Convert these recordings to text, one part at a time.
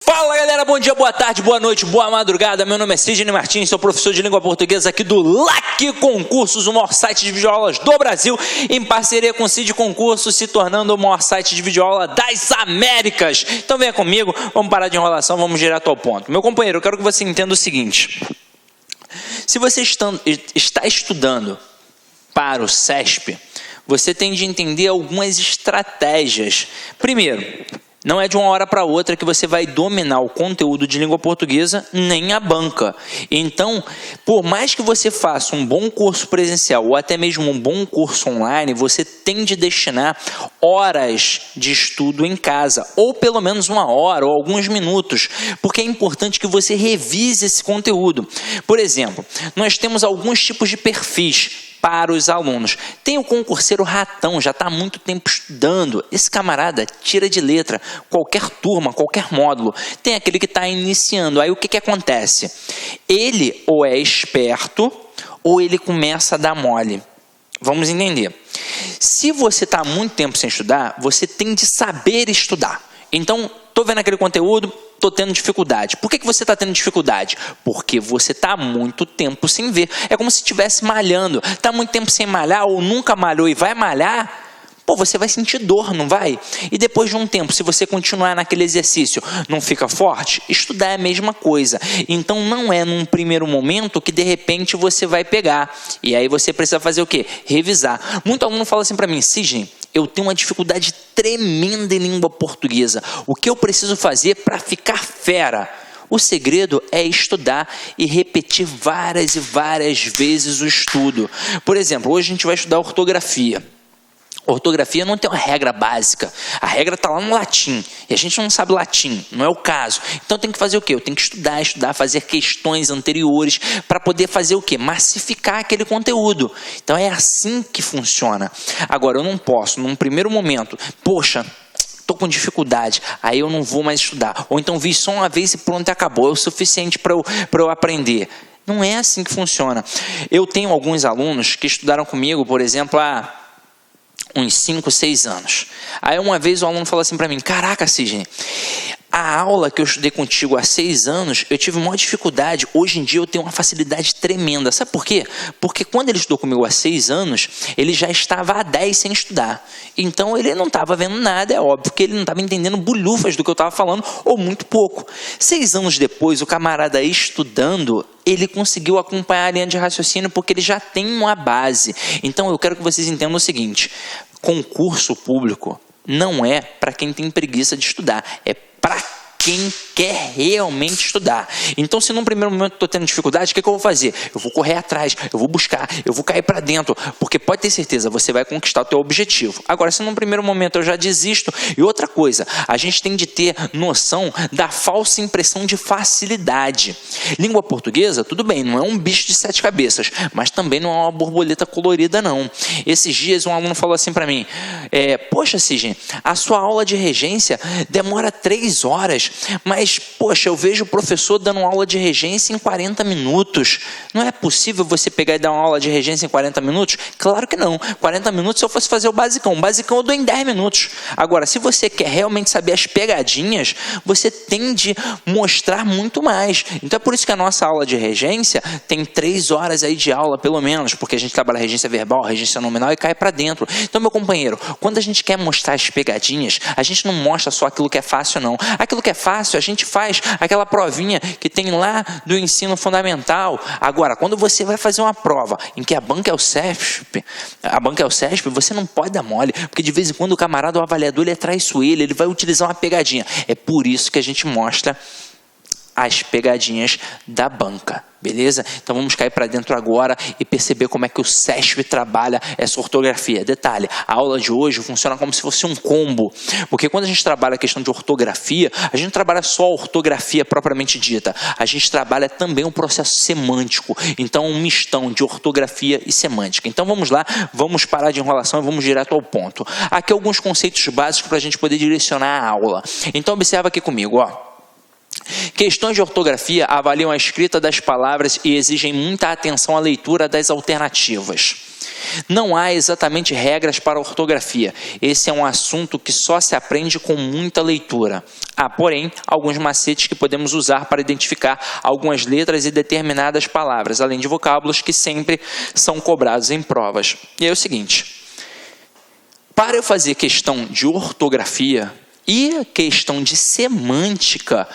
Fala galera, bom dia, boa tarde, boa noite, boa madrugada. Meu nome é Sidney Martins, sou professor de língua portuguesa aqui do LAC Concursos, o maior site de videoaulas do Brasil, em parceria com o Cid Concursos, se tornando o maior site de videoaula das Américas. Então venha comigo, vamos parar de enrolação, vamos direto ao ponto. Meu companheiro, eu quero que você entenda o seguinte: se você está estudando para o CESP, você tem de entender algumas estratégias. Primeiro, não é de uma hora para outra que você vai dominar o conteúdo de língua portuguesa, nem a banca. Então, por mais que você faça um bom curso presencial ou até mesmo um bom curso online, você tem de destinar horas de estudo em casa, ou pelo menos uma hora ou alguns minutos, porque é importante que você revise esse conteúdo. Por exemplo, nós temos alguns tipos de perfis para os alunos. Tem o concurseiro ratão, já está há muito tempo estudando. Esse camarada tira de letra qualquer turma, qualquer módulo. Tem aquele que está iniciando. Aí o que acontece? Ele ou é esperto ou ele começa a dar mole. Vamos entender. Se você está há muito tempo sem estudar, você tem de saber estudar. Então, estou vendo aquele conteúdo, estou tendo dificuldade. Por que você está tendo dificuldade? Porque você está há muito tempo sem ver. É como se estivesse malhando. Está há muito tempo sem malhar ou nunca malhou e vai malhar, pô, você vai sentir dor, não vai? E depois de um tempo, se você continuar naquele exercício, não fica forte? Estudar é a mesma coisa. Então, não é num primeiro momento que, de repente, você vai pegar. E aí você precisa fazer o quê? Revisar. Muito aluno fala assim para mim: Sidney, eu tenho uma dificuldade tremenda em língua portuguesa. O que eu preciso fazer para ficar fera? O segredo é estudar e repetir várias e várias vezes o estudo. Por exemplo, hoje a gente vai estudar ortografia. Ortografia não tem uma regra básica. A regra está lá no latim. E a gente não sabe latim, não é o caso. Então tem que fazer o quê? Eu tenho que estudar, fazer questões anteriores para poder fazer o quê? Massificar aquele conteúdo. Então é assim que funciona. Agora, eu não posso, num primeiro momento, poxa, estou com dificuldade, aí eu não vou mais estudar. Ou então vi só uma vez e pronto, acabou. É o suficiente para eu aprender. Não é assim que funciona. Eu tenho alguns alunos que estudaram comigo, por exemplo, há uns 5, 6 anos. Aí uma vez o aluno falou assim para mim: caraca, Sidney, a aula que eu estudei contigo há 6 anos, eu tive uma dificuldade. Hoje em dia eu tenho uma facilidade tremenda. Sabe por quê? Porque quando ele estudou comigo há 6 anos, ele já estava há 10 sem estudar. Então ele não estava vendo nada, é óbvio que ele não estava entendendo bulhufas do que eu estava falando, ou muito pouco. 6 anos depois, o camarada estudando, ele conseguiu acompanhar a linha de raciocínio porque ele já tem uma base. Então eu quero que vocês entendam o seguinte: concurso público não é para quem tem preguiça de estudar, é para quem quer realmente estudar. Então, se num primeiro momento eu estou tendo dificuldade, o que eu vou fazer? Eu vou correr atrás, eu vou buscar, eu vou cair para dentro, porque pode ter certeza, você vai conquistar o teu objetivo. Agora, se num primeiro momento eu já desisto, e outra coisa, a gente tem de ter noção da falsa impressão de facilidade. Língua portuguesa, tudo bem, não é um bicho de 7 cabeças, mas também não é uma borboleta colorida, não. Esses dias um aluno falou assim para mim: poxa, Sidney, a sua aula de regência demora 3 horas, mas, poxa, eu vejo o professor dando aula de regência em 40 minutos. Não é possível você pegar e dar uma aula de regência em 40 minutos? Claro que não. 40 minutos se eu fosse fazer o basicão. O basicão eu dou em 10 minutos. Agora, se você quer realmente saber as pegadinhas, você tem de mostrar muito mais. Então é por isso que a nossa aula de regência tem 3 horas aí de aula, pelo menos, porque a gente trabalha regência verbal, regência nominal e cai para dentro. Então, meu companheiro, quando a gente quer mostrar as pegadinhas, a gente não mostra só aquilo que é fácil, não. Aquilo que é fácil, a gente faz aquela provinha que tem lá do ensino fundamental. Agora, quando você vai fazer uma prova em que a banca é o CESP, você não pode dar mole, porque de vez em quando o camarada, o avaliador, ele é traiçoeiro, ele vai utilizar uma pegadinha. É por isso que a gente mostra as pegadinhas da banca, beleza? Então vamos cair para dentro agora e perceber como é que o CESP trabalha essa ortografia. Detalhe, a aula de hoje funciona como se fosse um combo, porque quando a gente trabalha a questão de ortografia, a gente não trabalha só a ortografia propriamente dita, a gente trabalha também o processo semântico, então um mistão de ortografia e semântica. Então vamos lá, vamos parar de enrolação e vamos direto ao ponto. Aqui alguns conceitos básicos para a gente poder direcionar a aula. Então observa aqui comigo, ó. Questões de ortografia avaliam a escrita das palavras e exigem muita atenção à leitura das alternativas. Não há exatamente regras para a ortografia. Esse é um assunto que só se aprende com muita leitura. Há, porém, alguns macetes que podemos usar para identificar algumas letras e determinadas palavras, além de vocábulos que sempre são cobrados em provas. E é o seguinte: para eu fazer questão de ortografia e questão de semântica,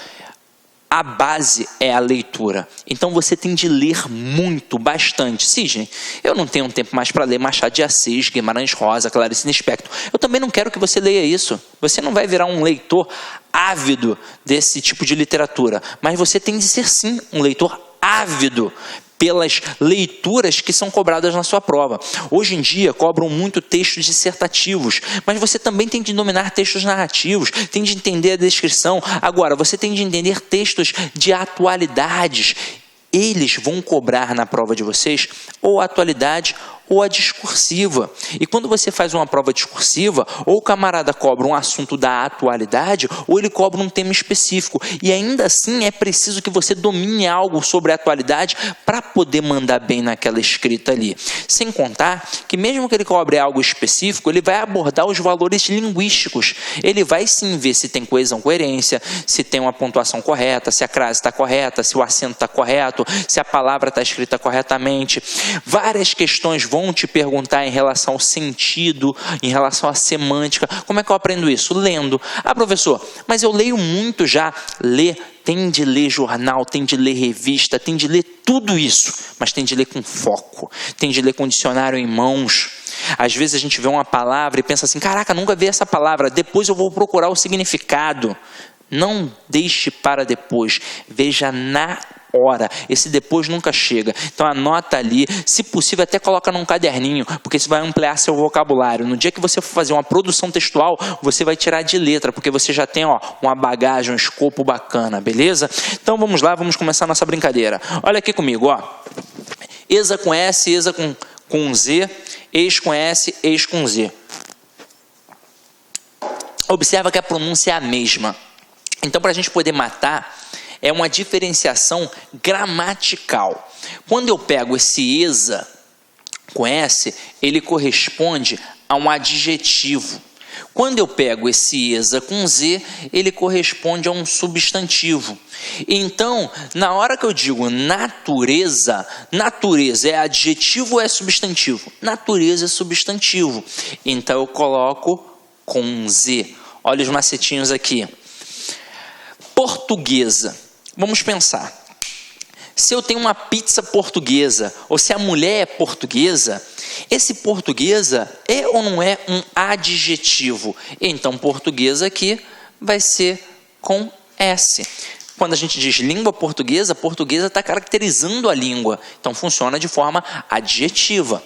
a base é a leitura. Então você tem de ler muito, bastante. Sidney, eu não tenho tempo mais para ler Machado de Assis, Guimarães Rosa, Clarice Lispector. Eu também não quero que você leia isso. Você não vai virar um leitor ávido desse tipo de literatura. Mas você tem de ser, sim, um leitor ávido pelas leituras que são cobradas na sua prova. Hoje em dia cobram muito textos dissertativos, mas você também tem de dominar textos narrativos, tem de entender a descrição. Agora, você tem de entender textos de atualidades. Eles vão cobrar na prova de vocês ou a atualidade ou a discursiva. E quando você faz uma prova discursiva, ou o camarada cobra um assunto da atualidade, ou ele cobra um tema específico. E ainda assim é preciso que você domine algo sobre a atualidade para poder mandar bem naquela escrita ali. Sem contar que mesmo que ele cobre algo específico, ele vai abordar os valores linguísticos. Ele vai sim ver se tem coesão, coerência, se tem uma pontuação correta, se a crase está correta, se o acento está correto, se a palavra está escrita corretamente. Várias questões vão te perguntar em relação ao sentido, em relação à semântica. Como é que eu aprendo isso? Lendo. Ah, professor, mas eu leio muito já. Tem de ler jornal, tem de ler revista, tem de ler tudo isso, mas tem de ler com foco, tem de ler com dicionário em mãos. Às vezes a gente vê uma palavra e pensa assim: caraca, nunca vi essa palavra, depois eu vou procurar o significado. Não deixe para depois, veja na hora. Esse depois nunca chega. Então anota ali, se possível até coloca num caderninho, porque isso vai ampliar seu vocabulário. No dia que você for fazer uma produção textual, você vai tirar de letra, porque você já tem uma bagagem, um escopo bacana, beleza? Então vamos lá, vamos começar a nossa brincadeira. Olha aqui comigo, Exa com S, exa com Z, ex com S, ex com Z. Observa que a pronúncia é a mesma. Então, para a gente poder matar, é uma diferenciação gramatical. Quando eu pego esse exa com S, ele corresponde a um adjetivo. Quando eu pego esse exa com Z, ele corresponde a um substantivo. Então, na hora que eu digo natureza, natureza é adjetivo ou é substantivo? Natureza é substantivo. Então, eu coloco com Z. Olha os macetinhos aqui. Portuguesa. Vamos pensar. Se eu tenho uma pizza portuguesa, ou se a mulher é portuguesa, esse portuguesa é ou não é um adjetivo? Então, portuguesa aqui vai ser com S. Quando a gente diz língua portuguesa, portuguesa está caracterizando a língua. Então, funciona de forma adjetiva.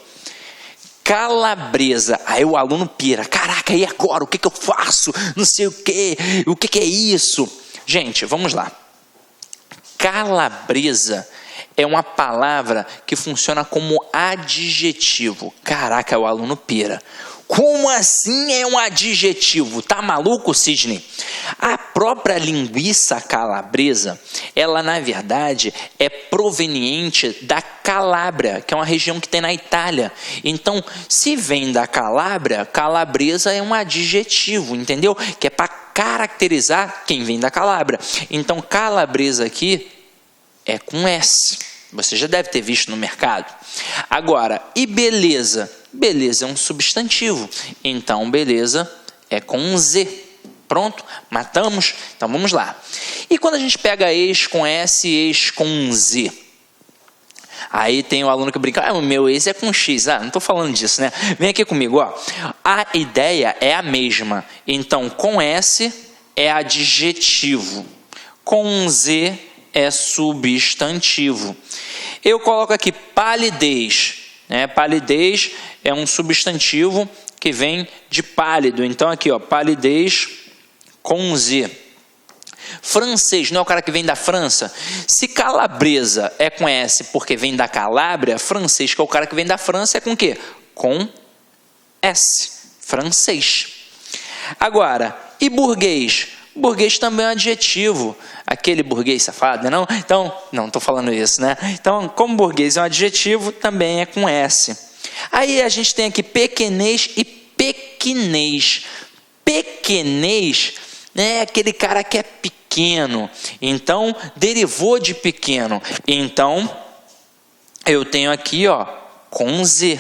Calabresa. Aí o aluno pira. Caraca, e agora? O que eu faço? Não sei o quê. O que é isso? Gente, vamos lá. Calabresa é uma palavra que funciona como adjetivo. Caraca, o aluno pira. Como assim é um adjetivo? Tá maluco, Sidney? A própria linguiça calabresa, ela na verdade é proveniente da Calábria, que é uma região que tem na Itália. Então, se vem da Calábria, calabresa é um adjetivo, entendeu? Que é para caracterizar quem vem da Calábria. Então, calabresa aqui é com S. Você já deve ter visto no mercado. Agora, e beleza? Beleza é um substantivo. Então, beleza é com Z. Pronto? Matamos? Então, vamos lá. E quando a gente pega ex com S e ex com Z? Aí tem o aluno que brinca, o meu ex é com X. Não estou falando disso, né? Vem aqui comigo, A ideia é a mesma. Então, com S é adjetivo. Com Z é substantivo. Eu coloco aqui palidez. Palidez é um substantivo que vem de pálido. Então, aqui, palidez com Z. Francês, não é o cara que vem da França? Se calabresa é com S porque vem da Calábria, francês, que é o cara que vem da França, é com o quê? Com S. Francês. Agora, e burguês? Burguês também é um adjetivo. Aquele burguês safado, não? Então, não estou falando isso, né? Então, como burguês é um adjetivo, também é com S. Aí a gente tem aqui pequenez e pequinês. Pequenez é aquele cara que é pequeno. Então, derivou de pequeno. Então, eu tenho aqui, ó, com Z.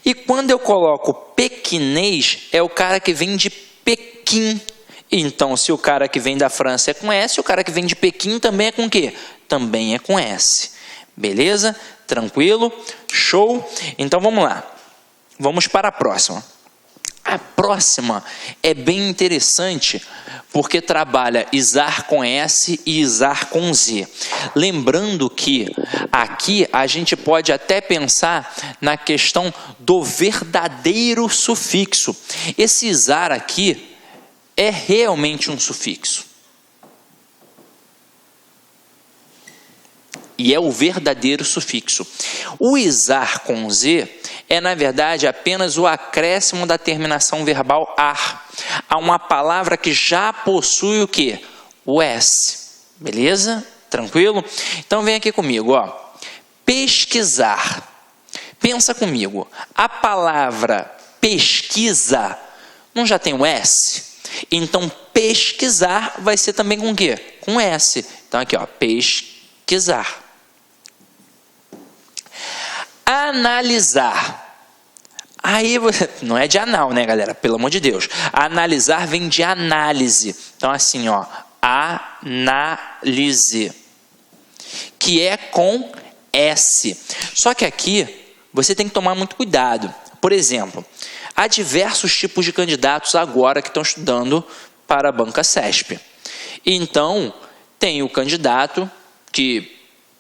E quando eu coloco pequinês, é o cara que vem de Pequim. Então, se o cara que vem da França é com S, o cara que vem de Pequim também é com o quê? Também é com S. Beleza? Tranquilo? Show? Então, vamos lá. Vamos para a próxima. A próxima é bem interessante, porque trabalha isar com S e isar com Z. Lembrando que aqui a gente pode até pensar na questão do verdadeiro sufixo. Esse isar aqui é realmente um sufixo. E é o verdadeiro sufixo. O isar com Z é, na verdade, apenas o acréscimo da terminação verbal ar a uma palavra que já possui o quê? O S. Beleza? Tranquilo? Então, vem aqui comigo, ó. Pesquisar. Pensa comigo. A palavra pesquisa não já tem o S? Então, pesquisar vai ser também com o quê? Com S. Então, aqui, ó, pesquisar. Analisar. Aí, não é de anal, né, galera? Pelo amor de Deus. Analisar vem de análise. Então, assim, ó, análise. Que é com S. Só que aqui, você tem que tomar muito cuidado. Por exemplo, há diversos tipos de candidatos agora que estão estudando para a banca CESP. Então, tem o candidato que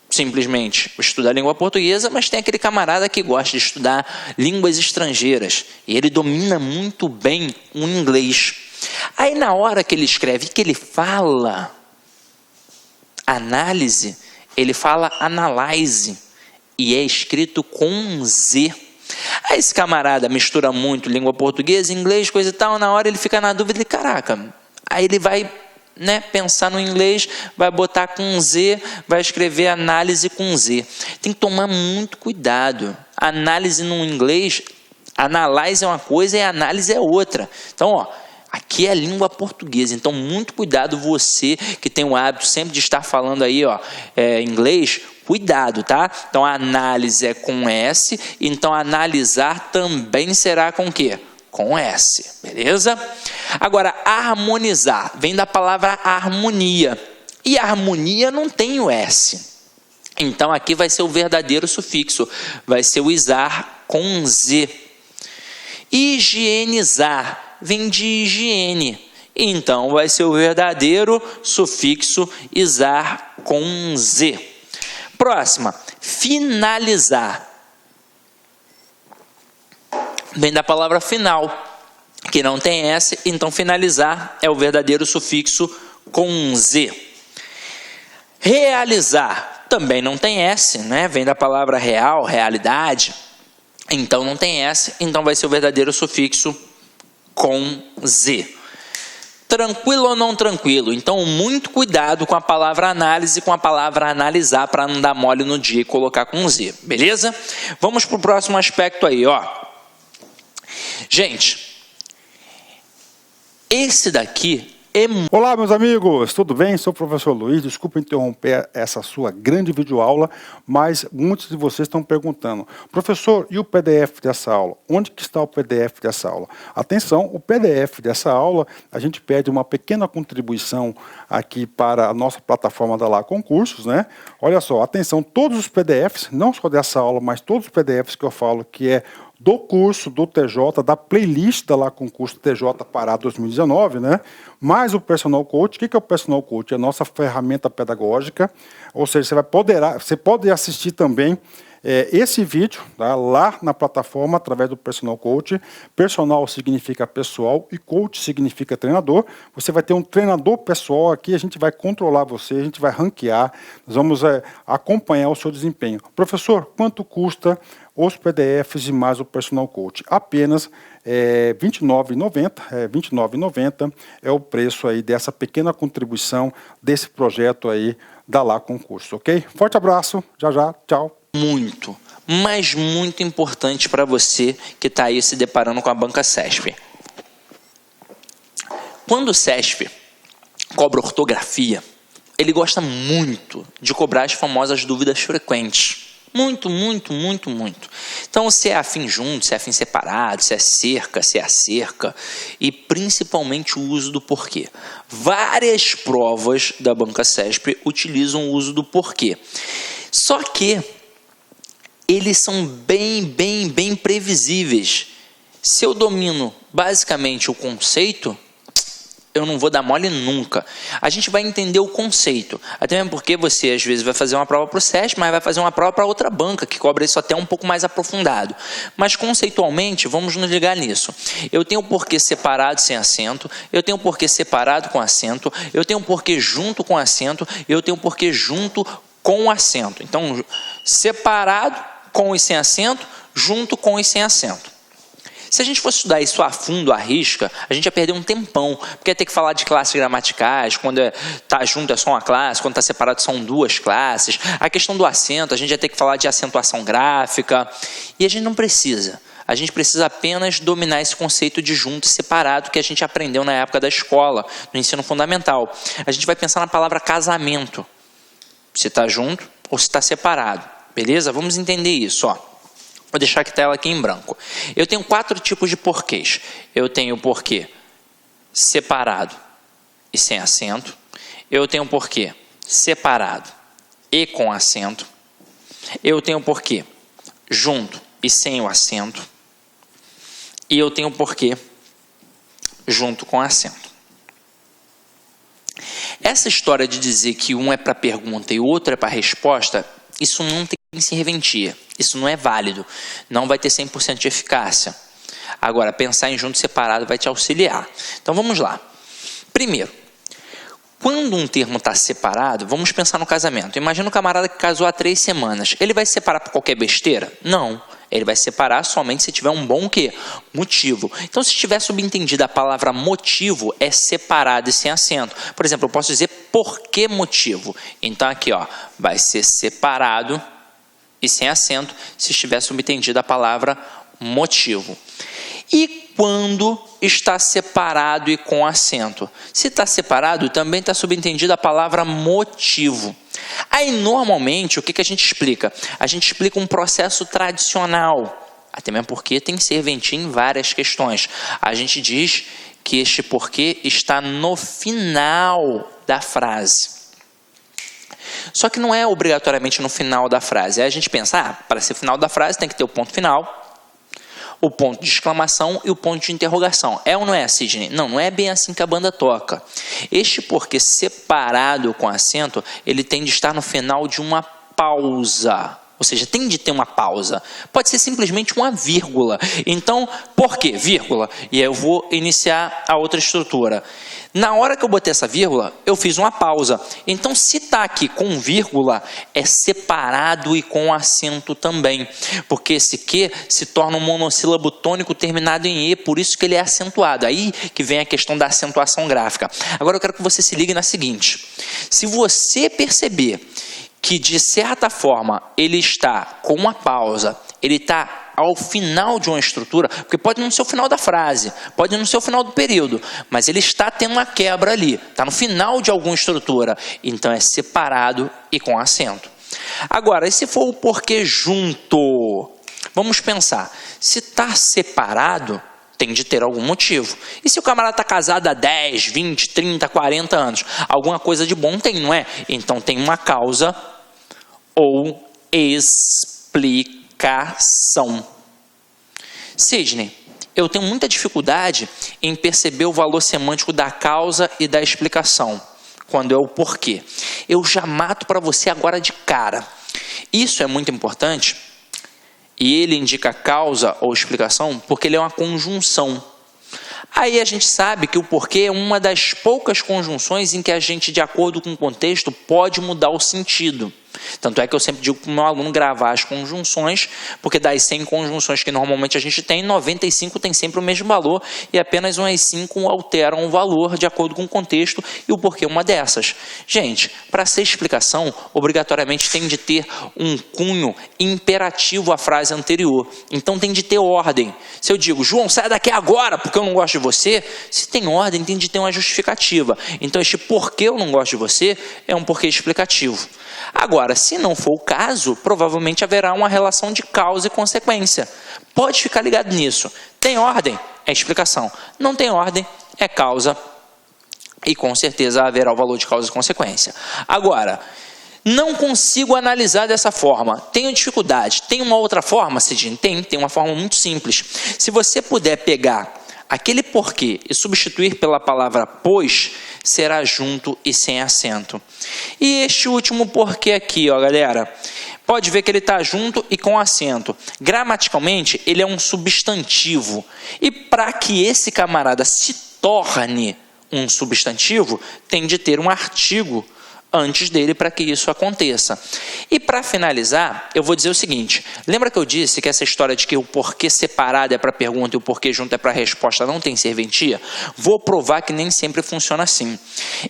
simplesmente estuda a língua portuguesa, mas tem aquele camarada que gosta de estudar línguas estrangeiras. E ele domina muito bem o inglês. Aí, na hora que ele escreve, que ele fala análise, ele fala analyze. E é escrito com Z. Aí esse camarada mistura muito língua portuguesa, inglês, coisa e tal, na hora ele fica na dúvida, caraca, aí ele vai, né, pensar no inglês, vai botar com Z, vai escrever análise com Z. Tem que tomar muito cuidado. Análise no inglês, analyze é uma coisa e análise é outra. Então, ó, aqui é a língua portuguesa, então muito cuidado você que tem o hábito sempre de estar falando aí, ó, inglês, cuidado, tá? Então, a análise é com S, então analisar também será com o quê? Com S, beleza? Agora, harmonizar, vem da palavra harmonia, e harmonia não tem o S. Então, aqui vai ser o verdadeiro sufixo, vai ser o isar com Z. Higienizar, vem de higiene, então vai ser o verdadeiro sufixo isar com Z. Próxima, finalizar. Vem da palavra final, que não tem S, então finalizar é o verdadeiro sufixo com Z. Realizar, também não tem S, né? Vem da palavra real, realidade, então não tem S, então vai ser o verdadeiro sufixo com Z. Tranquilo ou não tranquilo? Então, muito cuidado com a palavra análise, com a palavra analisar, para não dar mole no dia e colocar com Z, beleza? Vamos para o próximo aspecto aí, ó. Gente, esse daqui é... Olá, meus amigos, tudo bem? Sou o professor Luiz, desculpa interromper essa sua grande videoaula, mas muitos de vocês estão perguntando, professor, e o PDF dessa aula? Onde que está o PDF dessa aula? Atenção, o PDF dessa aula, a gente pede uma pequena contribuição aqui para a nossa plataforma da Lá Concursos, né? Olha só, atenção, todos os PDFs, não só dessa aula, mas todos os PDFs que eu falo que é do curso do TJ, da playlist da Lá Concurso TJ Pará 2019, né? Mais o Personal Coach. O que é o Personal Coach? É a nossa ferramenta pedagógica, ou seja, você pode assistir também esse vídeo, tá, lá na plataforma através do Personal Coach. Personal significa pessoal e coach significa treinador. Você vai ter um treinador pessoal aqui, a gente vai controlar você, a gente vai ranquear, nós vamos acompanhar o seu desempenho. Professor, quanto custa os PDFs e mais o Personal Coach. Apenas R$ 29,90 é o preço aí dessa pequena contribuição desse projeto aí da Lá Concurso, ok? Forte abraço, já, tchau. Muito, mas muito importante para você que está aí se deparando com a banca CESP. Quando o CESP cobra ortografia, ele gosta muito de cobrar as famosas dúvidas frequentes. Muito. Então, se é afim junto, se é afim separado, se é cerca, se é acerca, e principalmente o uso do porquê. Várias provas da banca CESP utilizam o uso do porquê. Só que eles são bem previsíveis. Se eu domino basicamente o conceito, eu não vou dar mole nunca. A gente vai entender o conceito. Até mesmo porque você, às vezes, vai fazer uma prova para o CESP, mas vai fazer uma prova para outra banca, que cobra isso até um pouco mais aprofundado. Mas, conceitualmente, vamos nos ligar nisso. Eu tenho o porquê separado sem acento, eu tenho o porquê separado com acento, eu tenho o porquê junto com acento, eu tenho o porquê junto com acento. Então, separado com e sem acento, junto com e sem acento. Se a gente fosse estudar isso a fundo, à risca, a gente ia perder um tempão, porque ia ter que falar de classes gramaticais, quando está junto é só uma classe, quando está separado são duas classes. A questão do acento, a gente ia ter que falar de acentuação gráfica, e a gente não precisa. A gente precisa apenas dominar esse conceito de junto e separado que a gente aprendeu na época da escola, no ensino fundamental. A gente vai pensar na palavra casamento, se está junto ou se está separado, beleza? Vamos entender isso, ó. Vou deixar a tela aqui em branco. Eu tenho 4 tipos de porquês. Eu tenho o porquê separado e sem acento. Eu tenho o porquê separado e com acento. Eu tenho o porquê junto e sem o acento. E eu tenho o porquê junto com acento. Essa história de dizer que um é para pergunta e o outro é para resposta, isso não tem serventia. Isso não é válido. Não vai ter 100% de eficácia. Agora, pensar em junto e separado vai te auxiliar. Então, vamos lá. Primeiro, quando um termo está separado, vamos pensar no casamento. Imagina um camarada que casou há 3 semanas. Ele vai se separar por qualquer besteira? Não. Ele vai se separar somente se tiver um bom quê? Motivo. Então, se estiver subentendida a palavra motivo, é separado e sem acento. Por exemplo, eu posso dizer por que motivo. Então, aqui, ó, vai ser separado e sem acento, se estiver subentendida a palavra motivo. E quando está separado e com acento? Se está separado, também está subentendida a palavra motivo. Aí, normalmente, o que a gente explica? A gente explica um processo tradicional, até mesmo porque tem serventia em várias questões. A gente diz que este porquê está no final da frase. Só que não é obrigatoriamente no final da frase. Aí a gente pensa, para ser final da frase tem que ter o ponto final, o ponto de exclamação e o ponto de interrogação. É ou não é, Sidney? Não, não é bem assim que a banda toca. Este porquê separado com acento, ele tem de estar no final de uma pausa. Ou seja, tem de ter uma pausa. Pode ser simplesmente uma vírgula. Então, por quê? Vírgula. E aí eu vou iniciar a outra estrutura. Na hora que eu botei essa vírgula, eu fiz uma pausa. Então, se está aqui com vírgula, é separado e com acento também. Porque esse que se torna um monossílabo tônico terminado em E, por isso que ele é acentuado. Aí que vem a questão da acentuação gráfica. Agora eu quero que você se ligue na seguinte. Se você perceber que de certa forma ele está com uma pausa, ele está ao final de uma estrutura, porque pode não ser o final da frase, pode não ser o final do período, mas ele está tendo uma quebra ali, está no final de alguma estrutura, então é separado e com acento. Agora, e se for o porquê junto? Vamos pensar, se está separado, tem de ter algum motivo. E se o camarada está casado há 10, 20, 30, 40 anos? Alguma coisa de bom tem, não é? Então tem uma causa ou explicação. Sidney, eu tenho muita dificuldade em perceber o valor semântico da causa e da explicação, quando é o porquê. Eu já mato para você agora de cara. Isso é muito importante. E ele indica causa ou explicação porque ele é uma conjunção. Aí a gente sabe que o porquê é uma das poucas conjunções em que a gente, de acordo com o contexto, pode mudar o sentido. Tanto é que eu sempre digo para o meu aluno gravar as conjunções, porque das 100 conjunções que normalmente a gente tem, 95 tem sempre o mesmo valor e apenas umas 5 alteram o valor de acordo com o contexto e o porquê uma dessas. Gente, para ser explicação, obrigatoriamente tem de ter um cunho imperativo à frase anterior. Então tem de ter ordem. Se eu digo, João, sai daqui agora porque eu não gosto de você, se tem ordem, tem de ter uma justificativa. Então este porquê eu não gosto de você é um porquê explicativo. Agora, se não for o caso, provavelmente haverá uma relação de causa e consequência. Pode ficar ligado nisso. Tem ordem? É explicação. Não tem ordem? É causa. E com certeza haverá o valor de causa e consequência. Agora, não consigo analisar dessa forma. Tenho dificuldade. Tem uma outra forma, Cidinho? Tem uma forma muito simples. Se você puder pegar aquele porquê e substituir pela palavra pois, será junto e sem acento. E este último porquê aqui, ó, galera, pode ver que ele está junto e com acento. Gramaticalmente, ele é um substantivo. E para que esse camarada se torne um substantivo, tem de ter um artigo antes dele para que isso aconteça. E para finalizar, eu vou dizer o seguinte, lembra que eu disse que essa história de que o porquê separado é para pergunta e o porquê junto é para resposta não tem serventia? Vou provar que nem sempre funciona assim.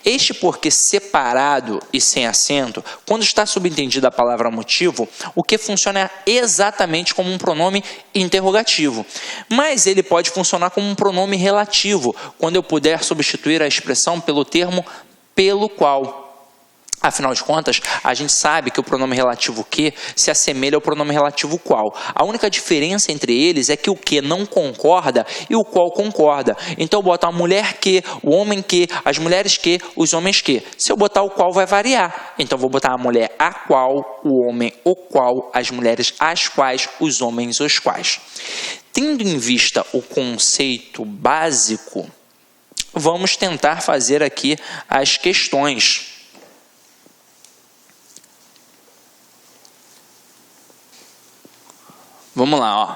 Este porquê separado e sem acento, quando está subentendida a palavra motivo, o que funciona é exatamente como um pronome interrogativo. Mas ele pode funcionar como um pronome relativo, quando eu puder substituir a expressão pelo termo pelo qual. Afinal de contas, a gente sabe que o pronome relativo que se assemelha ao pronome relativo qual. A única diferença entre eles é que o que não concorda e o qual concorda. Então eu boto a mulher que, o homem que, as mulheres que, os homens que. Se eu botar o qual vai variar. Então eu vou botar a mulher a qual, o homem o qual, as mulheres as quais, os homens os quais. Tendo em vista o conceito básico, vamos tentar fazer aqui as questões. Vamos lá, ó.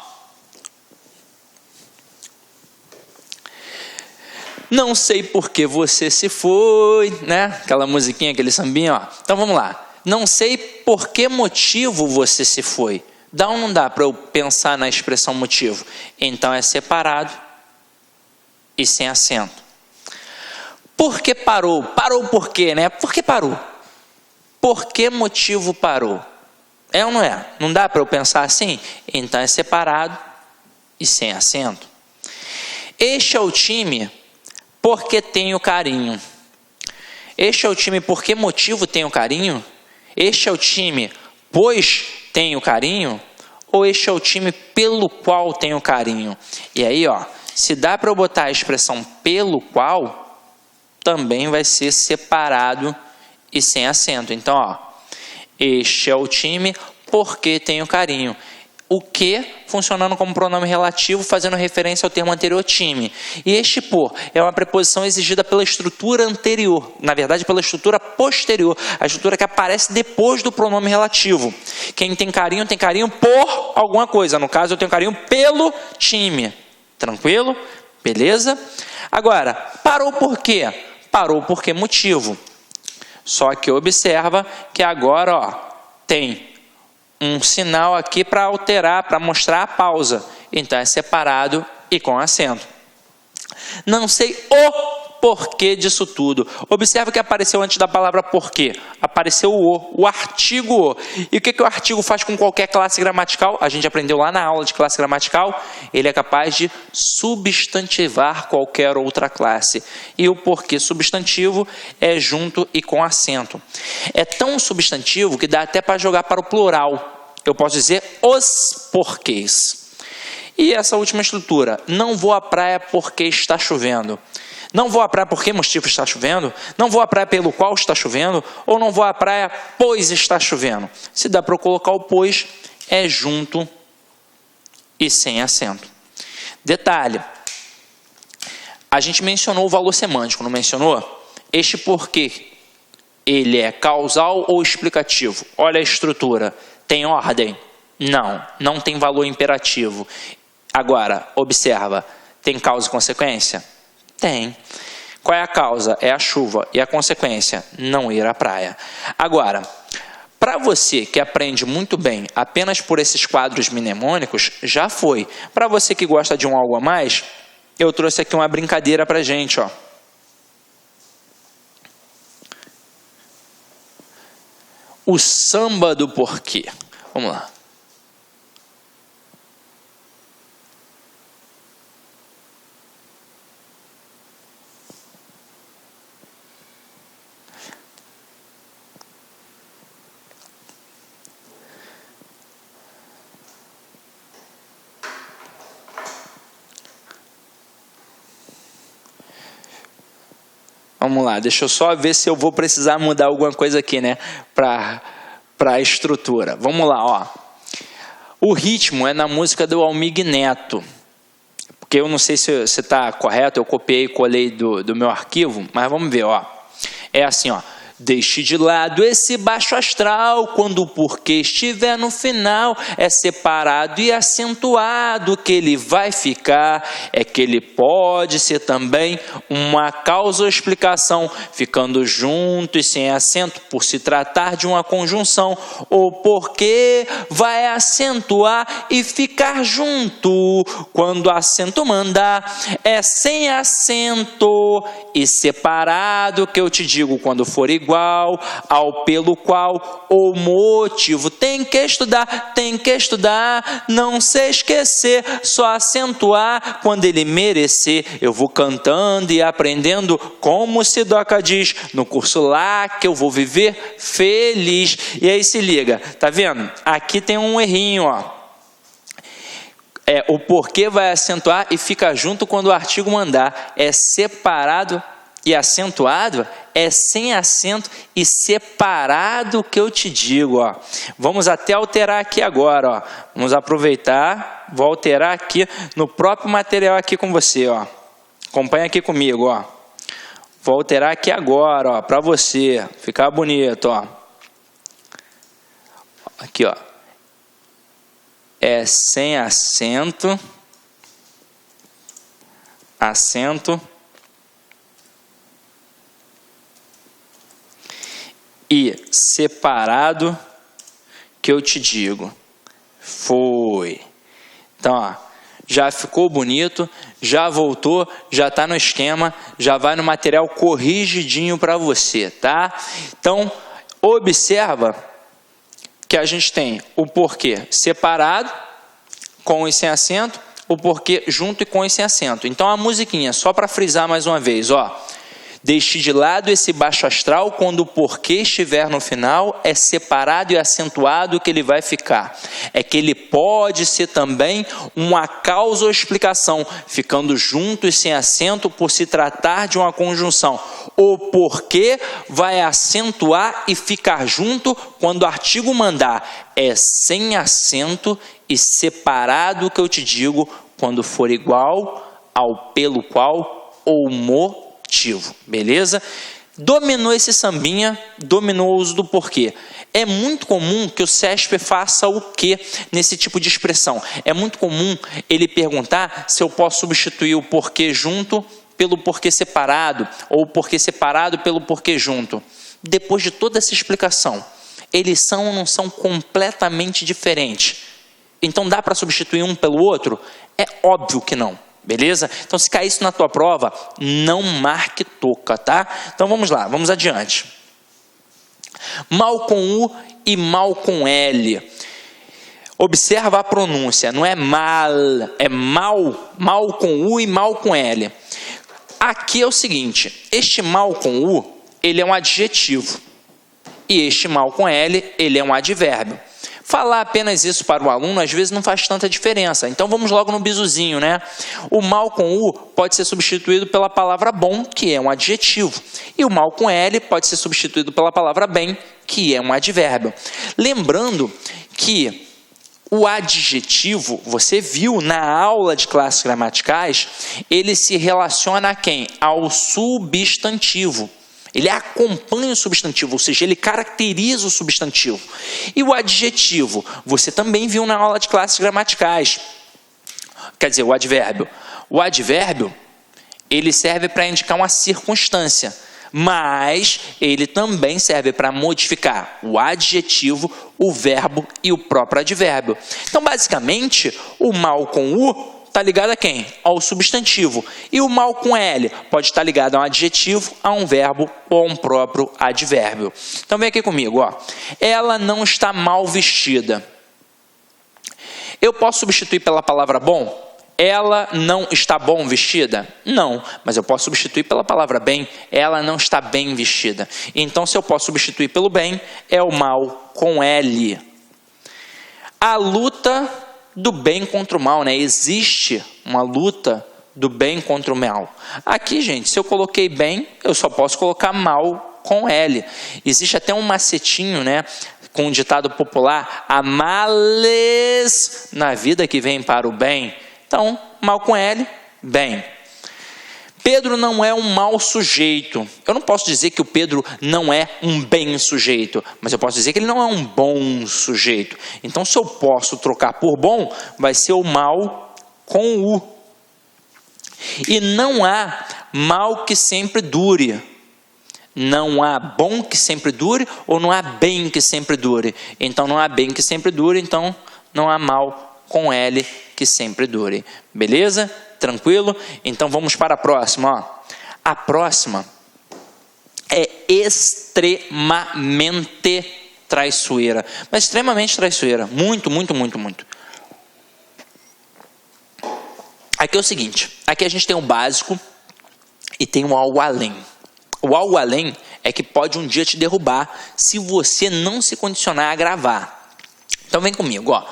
Não sei por que você se foi, né? Aquela musiquinha, aquele sambinha, ó. Então vamos lá. Não sei por que motivo você se foi. Dá ou não dá para eu pensar na expressão motivo? Então é separado e sem acento. Por que parou? Parou por quê, né? Por que parou? Por que motivo parou? É ou não é? Não dá para eu pensar assim? Então é separado e sem acento. Este é o time porque tenho carinho. Este é o time por que motivo tenho carinho? Este é o time pois tenho carinho? Ou este é o time pelo qual tenho carinho? E aí, ó, se dá para eu botar a expressão pelo qual, também vai ser separado e sem acento. Então, ó. Este é o time porque tenho carinho. O que funcionando como pronome relativo, fazendo referência ao termo anterior, time. E este por é uma preposição exigida pela estrutura anterior, na verdade pela estrutura posterior, a estrutura que aparece depois do pronome relativo. Quem tem carinho por alguma coisa. No caso, eu tenho carinho pelo time. Tranquilo? Beleza? Agora, parou por quê? Parou por que motivo? Só que observa que agora, ó, tem um sinal aqui para alterar, para mostrar a pausa. Então é separado e com acento. Não sei o porquê disso tudo. Observa que apareceu antes da palavra porquê. Apareceu o artigo o. E o que o artigo faz com qualquer classe gramatical? A gente aprendeu lá na aula de classe gramatical. Ele é capaz de substantivar qualquer outra classe. E o porquê substantivo é junto e com acento. É tão substantivo que dá até para jogar para o plural. Eu posso dizer os porquês. E essa última estrutura, não vou à praia porque está chovendo. Não vou à praia porque motivo está chovendo. Não vou à praia pelo qual está chovendo. Ou não vou à praia pois está chovendo. Se dá para eu colocar o pois, é junto e sem acento. Detalhe, a gente mencionou o valor semântico, não mencionou? Este porquê, ele é causal ou explicativo? Olha a estrutura. Tem ordem? Não, não tem valor imperativo. Agora, observa, tem causa e consequência? Tem. Qual é a causa? É a chuva. E a consequência? Não ir à praia. Agora, Para você que aprende muito bem apenas por esses quadros mnemônicos, já foi. Para você que gosta de um algo a mais, eu trouxe aqui uma brincadeira para a gente, ó. O samba do porquê. Vamos lá. Vamos lá, deixa eu só ver se eu vou precisar mudar alguma coisa aqui, né? Para a estrutura. Vamos lá, ó. O ritmo é na música do Almig Neto. Porque eu não sei se está correto, eu copiei e colei do meu arquivo, mas vamos ver, ó. É assim, ó. Deixe de lado esse baixo astral, quando o porquê estiver no final, é separado e acentuado que ele vai ficar, é que ele pode ser também uma causa ou explicação, ficando junto e sem acento, por se tratar de uma conjunção. O porquê vai acentuar e ficar junto, quando acento mandar, é sem acento e separado que eu te digo, quando for igual ao pelo qual o motivo. Tem que estudar, não se esquecer, só acentuar quando ele merecer. Eu vou cantando e aprendendo, como Sidoca diz, no curso lá que eu vou viver feliz. E aí se liga, tá vendo? Aqui tem um errinho, ó. O porquê vai acentuar e fica junto quando o artigo mandar. É separado e acentuado, é sem acento e separado que eu te digo, ó. Vamos até alterar aqui agora, ó. Vamos aproveitar, vou alterar aqui no próprio material aqui com você, ó. Acompanha aqui comigo, ó. Vou alterar aqui agora, ó, para você ficar bonito, ó. Aqui, ó. É sem acento, acento e separado que eu te digo. Foi. Então, ó, já ficou bonito, já voltou, já está no esquema, já vai no material corrigidinho para você, tá? Então, observa que a gente tem o porquê separado, com e sem acento, o porquê junto e com e sem acento. Então, a musiquinha, só para frisar mais uma vez, ó. Deixe de lado esse baixo astral, quando o porquê estiver no final, é separado e acentuado que ele vai ficar. É que ele pode ser também uma causa ou explicação, ficando junto e sem acento por se tratar de uma conjunção. O porquê vai acentuar e ficar junto quando o artigo mandar. É sem acento e separado que eu te digo, quando for igual ao pelo qual ou motivo. Beleza? Dominou esse sambinha, dominou o uso do porquê. É muito comum que o CESP faça o quê nesse tipo de expressão? É muito comum ele perguntar se eu posso substituir o porquê junto pelo porquê separado, ou o porquê separado pelo porquê junto. Depois de toda essa explicação, eles são ou não são completamente diferentes? Então dá para substituir um pelo outro? É óbvio que não. Beleza? Então, se cair isso na tua prova, não marque toca, tá? Então, vamos lá, vamos adiante. Mal com U e mal com L. Observa a pronúncia, não é mal, é mal, mal com U e mal com L. Aqui é o seguinte, este mal com U, ele é um adjetivo. E este mal com L, ele é um advérbio. Falar apenas isso para o aluno, às vezes, não faz tanta diferença. Então, vamos logo no bizuzinho, né? O mal com U pode ser substituído pela palavra bom, que é um adjetivo. E o mal com L pode ser substituído pela palavra bem, que é um advérbio. Lembrando que o adjetivo, você viu na aula de classes gramaticais, ele se relaciona a quem? Ao substantivo. Ele acompanha o substantivo, ou seja, ele caracteriza o substantivo. E o adjetivo, você também viu na aula de classes gramaticais. Quer dizer, o advérbio. O advérbio, ele serve para indicar uma circunstância. mas ele também serve para modificar o adjetivo, o verbo e o próprio advérbio. Então, basicamente, o mal com U está ligado a quem? Ao substantivo. E o mal com L pode estar ligado a um adjetivo, a um verbo ou a um próprio advérbio. Então, vem aqui comigo, ó. Ela não está mal vestida. Eu posso substituir pela palavra bom? Ela não está bom vestida? Não, mas eu posso substituir pela palavra bem. Ela não está bem vestida. Então, se eu posso substituir pelo bem, é o mal com L. A luta do bem contra o mal, né? Existe uma luta do bem contra o mal. Aqui, gente, se eu coloquei bem, eu só posso colocar mal com L. Existe até um macetinho, né? Com um ditado popular: há males na vida que vem para o bem. Então, mal com L, bem. Pedro não é um mau sujeito. Eu não posso dizer que o Pedro não é um bem sujeito, mas eu posso dizer que ele não é um bom sujeito. Então, se eu posso trocar por bom, vai ser o mal com U. E não há mal que sempre dure. Não há bom que sempre dure ou não há bem que sempre dure. Então, não há bem que sempre dure, então não há mal com L que sempre dure. Beleza? Tranquilo? Então vamos para a próxima. Ó. A próxima é extremamente traiçoeira. Mas extremamente traiçoeira. Muito, muito, muito, muito. Aqui é o seguinte. Aqui a gente tem o básico e tem o algo além. O algo além é que pode um dia te derrubar se você não se condicionar a gravar. Então vem comigo, ó.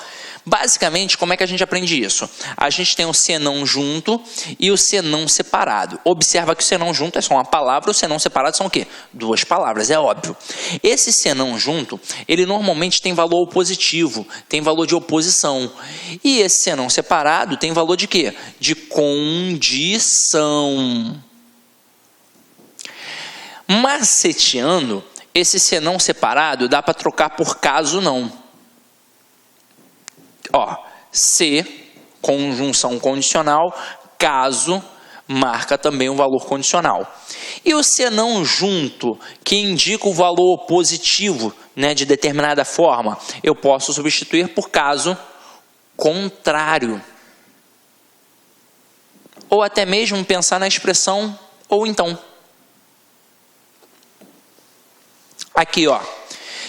Basicamente, como é que a gente aprende isso? A gente tem o senão junto e o senão separado. Observa que o senão junto é só uma palavra, o senão separado são o quê? 2 palavras, é óbvio. Esse senão junto, ele normalmente tem valor positivo, tem valor de oposição. E esse senão separado tem valor de quê? De condição. Maceteando, esse senão separado dá para trocar por caso não. Ó, se, conjunção condicional, caso, marca também um valor condicional. E o senão junto, que indica o valor positivo, né, de determinada forma, eu posso substituir por caso contrário. Ou até mesmo pensar na expressão ou então. Aqui, ó.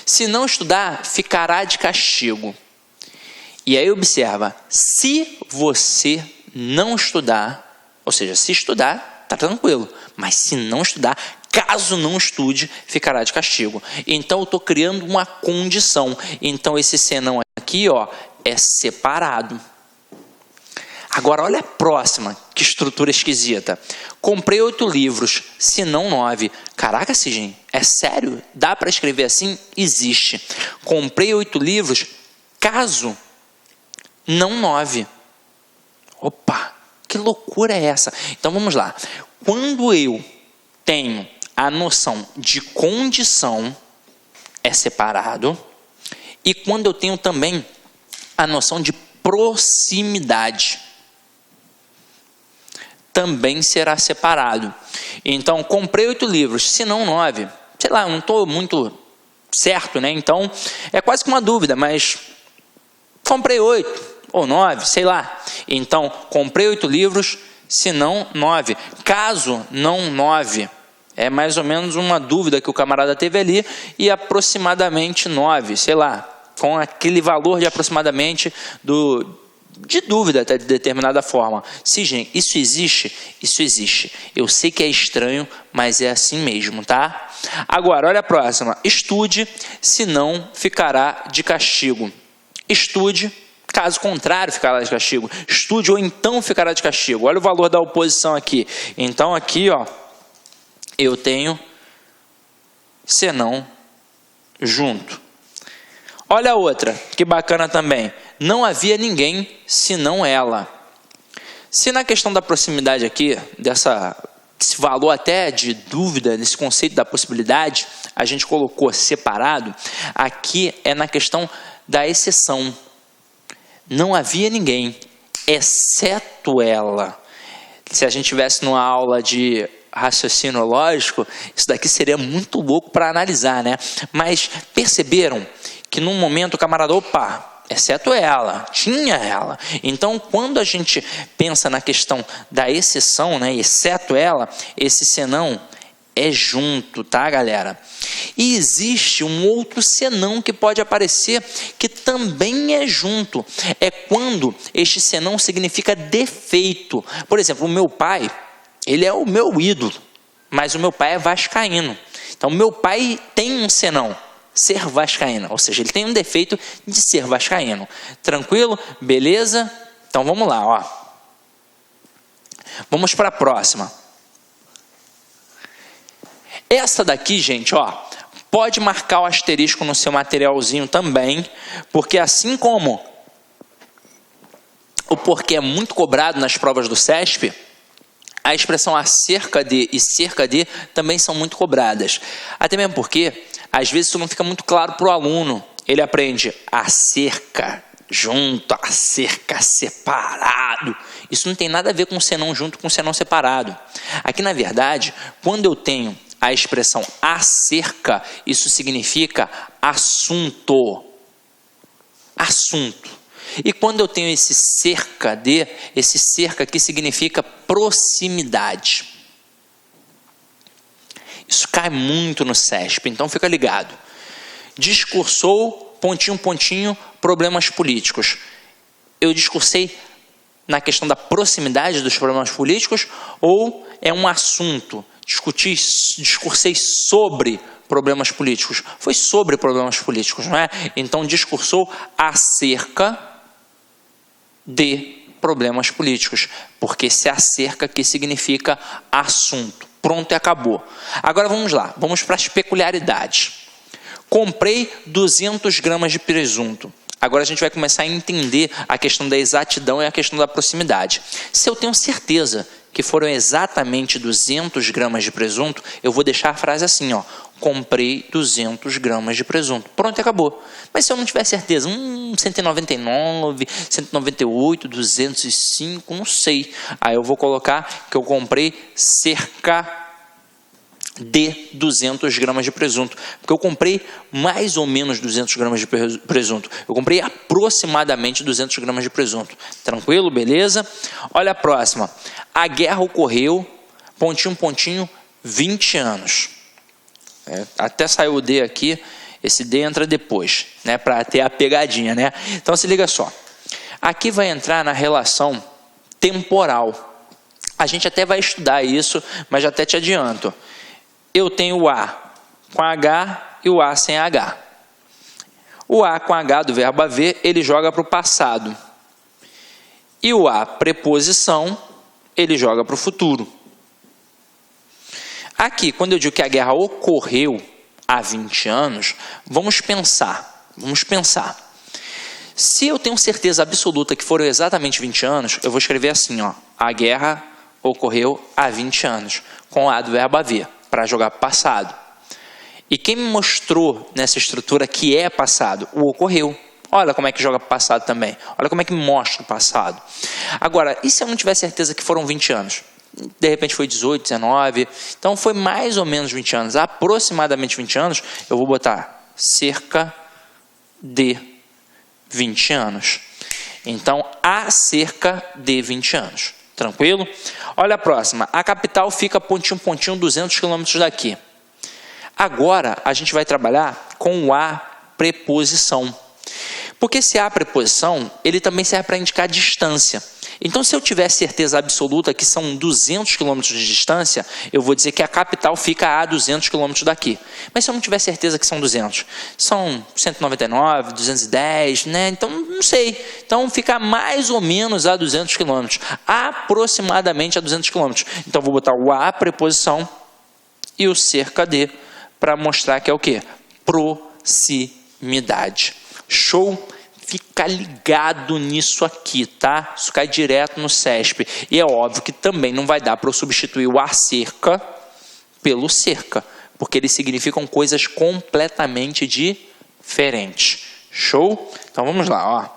Se não estudar, ficará de castigo. E aí observa, se você não estudar, ou seja, se estudar, tá tranquilo. Mas se não estudar, caso não estude, ficará de castigo. Então eu estou criando uma condição. Então esse senão aqui, ó, é separado. Agora olha a próxima, que estrutura esquisita. Comprei 8 livros, se não 9. Caraca, Sidney, é sério? Dá para escrever assim? Existe. Comprei 8 livros, caso não 9. Opa, que loucura é essa? Então vamos lá. Quando eu tenho a noção de condição, é separado. E quando eu tenho também a noção de proximidade, também será separado. Então, comprei 8 livros, se não 9. Sei lá, eu não estou muito certo, né? Então, é quase que uma dúvida, mas comprei 8 ou 9, sei lá. Então, comprei 8 livros, se não 9. Caso não 9, é mais ou menos uma dúvida que o camarada teve ali, e aproximadamente 9, sei lá, com aquele valor de aproximadamente de dúvida até de determinada forma. Sim, gente, isso existe? Isso existe. Eu sei que é estranho, mas é assim mesmo, tá? Agora, olha a próxima. Estude, senão ficará de castigo. Estude, caso contrário, ficará de castigo. Estude ou então ficará de castigo. Olha o valor da oposição aqui. Então, aqui, ó, eu tenho senão junto. Olha a outra, que bacana também. Não havia ninguém senão ela. Se na questão da proximidade aqui, desse valor até de dúvida, nesse conceito da possibilidade, a gente colocou separado, aqui é na questão da exceção. Não havia ninguém, exceto ela. Se a gente tivesse numa aula de raciocínio lógico, isso daqui seria muito louco para analisar, né? Mas perceberam que num momento o camarada, opa, exceto ela, tinha ela. Então, quando a gente pensa na questão da exceção, né, exceto ela, esse senão é junto, tá, galera? E existe um outro senão que pode aparecer, que também é junto. É quando este senão significa defeito. Por exemplo, o meu pai, ele é o meu ídolo, mas o meu pai é vascaíno. Então, meu pai tem um senão, ser vascaíno, ou seja, ele tem um defeito de ser vascaíno. Tranquilo? Beleza? Então, vamos lá, ó. Vamos para a próxima. Essa daqui, gente, ó, pode marcar o asterisco no seu materialzinho também, porque assim como o porquê é muito cobrado nas provas do CESP, a expressão acerca de e cerca de também são muito cobradas. Até mesmo porque, às vezes, isso não fica muito claro para o aluno. Ele aprende acerca junto, acerca separado. Isso não tem nada a ver com senão junto, com senão separado. Aqui, na verdade, quando eu tenho a expressão acerca, isso significa assunto. Assunto. E quando eu tenho esse cerca aqui significa proximidade. Isso cai muito no CESP, então fica ligado. Discursou, pontinho, pontinho, problemas políticos. Eu discursei na questão da proximidade dos problemas políticos ou é um assunto? Discursei sobre problemas políticos. Foi sobre problemas políticos, não é? Então, discursou acerca de problemas políticos. Porque se acerca aqui significa assunto. Pronto e acabou. Agora vamos lá. Vamos para as peculiaridades. Comprei 200 gramas de presunto. Agora a gente vai começar a entender a questão da exatidão e a questão da proximidade. Se eu tenho certeza que foram exatamente 200 gramas de presunto, eu vou deixar a frase assim, ó. Comprei 200 gramas de presunto. Pronto, acabou. Mas se eu não tiver certeza, 199, 198, 205, não sei. Aí eu vou colocar que eu comprei cerca de 200 gramas de presunto. Porque eu comprei mais ou menos 200 gramas de presunto. Eu comprei aproximadamente 200 gramas de presunto. Tranquilo? Beleza? Olha a próxima. A guerra ocorreu, pontinho, pontinho, 20 anos. Até saiu o D aqui. Esse D entra depois, né? Para ter a pegadinha, né? Então se liga só. Aqui vai entrar na relação temporal. A gente até vai estudar isso, mas já até te adianto. Eu tenho o A com H e o A sem H. O A com H do verbo haver, ele joga para o passado. E o A, preposição, ele joga para o futuro. Aqui, quando eu digo que a guerra ocorreu há 20 anos, vamos pensar. Se eu tenho certeza absoluta que foram exatamente 20 anos, eu vou escrever assim, ó. A guerra ocorreu há 20 anos, com o A do verbo haver, para jogar passado. E quem me mostrou nessa estrutura que é passado? O ocorreu. Olha como é que joga passado também. Olha como é que mostra o passado. Agora, e se eu não tiver certeza que foram 20 anos? De repente foi 18, 19. Então foi mais ou menos 20 anos. Aproximadamente 20 anos, eu vou botar cerca de 20 anos. Então, há cerca de 20 anos. Tranquilo? Olha a próxima. A capital fica pontinho, pontinho, 200 quilômetros daqui. Agora, a gente vai trabalhar com o A preposição. Porque esse A preposição, ele também serve para indicar distância. Então, se eu tiver certeza absoluta que são 200 quilômetros de distância, eu vou dizer que a capital fica a 200 quilômetros daqui. Mas se eu não tiver certeza que são 200, são 199, 210, né? Então, não sei. Então, fica mais ou menos a 200 quilômetros. Aproximadamente a 200 quilômetros. Então, eu vou botar o A preposição e o cerca de para mostrar que é o quê? Proximidade. Show? Fica ligado nisso aqui, tá? Isso cai direto no CESP. E é óbvio que também não vai dar para eu substituir o acerca pelo cerca, porque eles significam coisas completamente diferentes. Show? Então vamos lá, ó.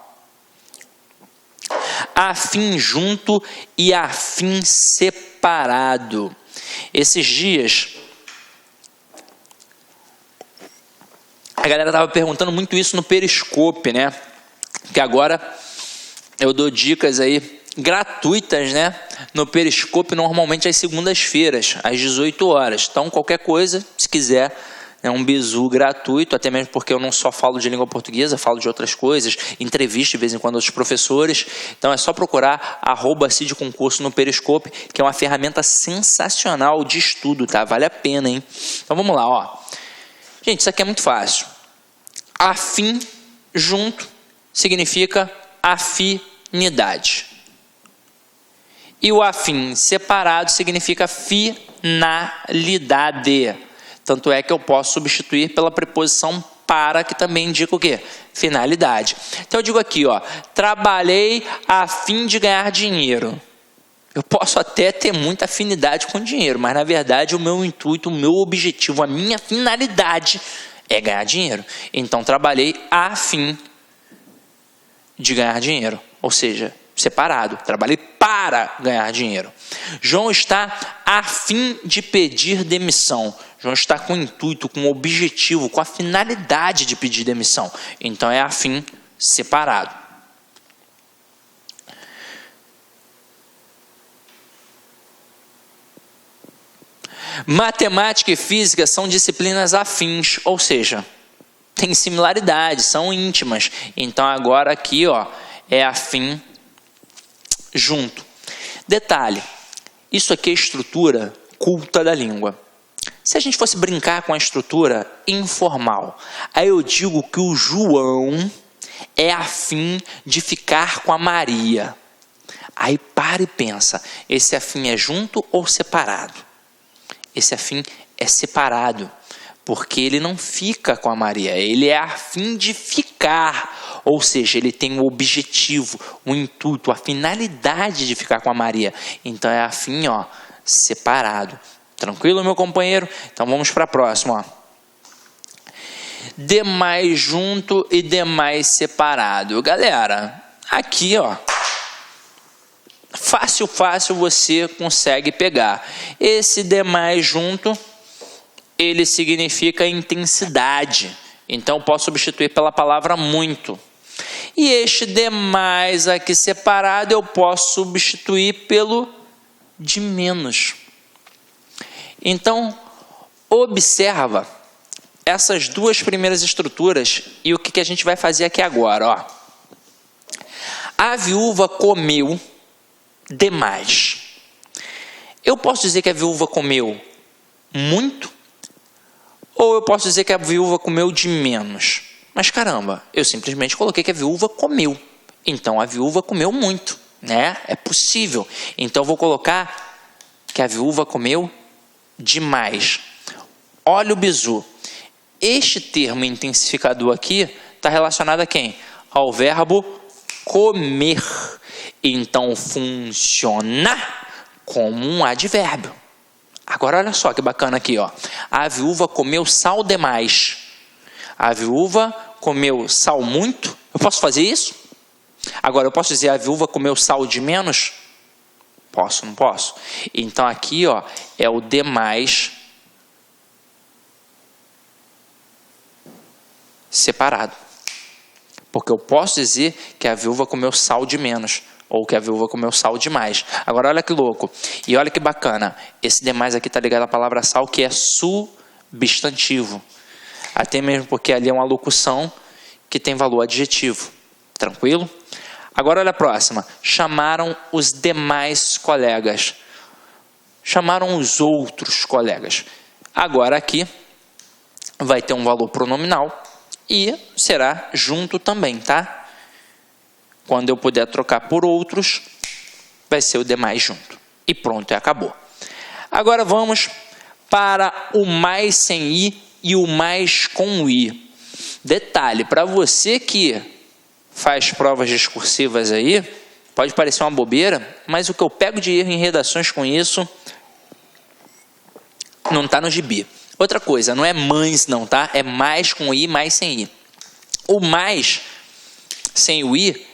Afim junto e afim separado. Esses dias, a galera estava perguntando muito isso no Periscope, né? Que agora eu dou dicas aí gratuitas, né? No Periscope, normalmente às segundas-feiras, às 18 horas. Então, qualquer coisa, se quiser, é um bizu gratuito, até mesmo porque eu não só falo de língua portuguesa, falo de outras coisas, entrevisto de vez em quando outros professores. Então, é só procurar @CidConcurso no Periscope, que é uma ferramenta sensacional de estudo, tá? Vale a pena, hein? Então, vamos lá, ó. Gente, isso aqui é muito fácil. Afim junto significa afinidade. E o afim separado significa finalidade. Tanto é que eu posso substituir pela preposição para, que também indica o quê? Finalidade. Então eu digo aqui, ó, trabalhei a fim de ganhar dinheiro. Eu posso até ter muita afinidade com dinheiro, mas na verdade o meu intuito, o meu objetivo, a minha finalidade é ganhar dinheiro. Então trabalhei a fim de ganhar dinheiro, ou seja, separado. Trabalhei para ganhar dinheiro. João está a fim de pedir demissão. João está com o intuito, com o objetivo, com a finalidade de pedir demissão. Então é a fim separado. Matemática e física são disciplinas afins, ou seja, têm similaridade, são íntimas. Então agora aqui, ó, é afim junto. Detalhe, isso aqui é estrutura culta da língua. Se a gente fosse brincar com a estrutura informal, aí eu digo que o João é afim de ficar com a Maria. Aí para e pensa, esse afim é junto ou separado? Esse afim é separado, porque ele não fica com a Maria, ele é afim de ficar, ou seja, ele tem o objetivo, o intuito, a finalidade de ficar com a Maria. Então é afim, ó, separado. Tranquilo, meu companheiro? Então vamos para a próxima, ó. Demais junto e demais separado. Galera, aqui, ó, fácil você consegue pegar. Esse demais junto, ele significa intensidade. Então, eu posso substituir pela palavra muito. E este demais aqui separado, eu posso substituir pelo de menos. Então, observa essas duas primeiras estruturas e o que a gente vai fazer aqui agora, ó. A viúva comeu demais. Eu posso dizer que a viúva comeu muito, ou eu posso dizer que a viúva comeu de menos. Mas caramba, eu simplesmente coloquei que a viúva comeu. Então a viúva comeu muito, né? É possível. Então eu vou colocar que a viúva comeu demais. Olha o bizu. Este termo intensificador aqui está relacionado a quem? Ao verbo comer. Então funciona como um advérbio. Agora olha só que bacana aqui, ó. A viúva comeu sal demais. A viúva comeu sal muito. Eu posso fazer isso? Agora eu posso dizer a viúva comeu sal de menos? Posso, não posso? Então aqui, ó, é o demais separado. Porque eu posso dizer que a viúva comeu sal de menos, ou que a viúva comeu sal demais. Agora olha que louco, e olha que bacana, esse demais aqui está ligado à palavra sal, que é substantivo. Até mesmo porque ali é uma locução que tem valor adjetivo. Tranquilo? Agora olha a próxima. Chamaram os demais colegas. Chamaram os outros colegas. Agora aqui vai ter um valor pronominal e será junto também, tá? Quando eu puder trocar por outros, vai ser o demais junto. E pronto, e acabou. Agora vamos para o mais sem i e o mais com i. Detalhe, para você que faz provas discursivas aí, pode parecer uma bobeira, mas o que eu pego de erro em redações com isso não está no gibi. Outra coisa, não é mães não, tá? É mais com i, mais sem i. O mais sem o i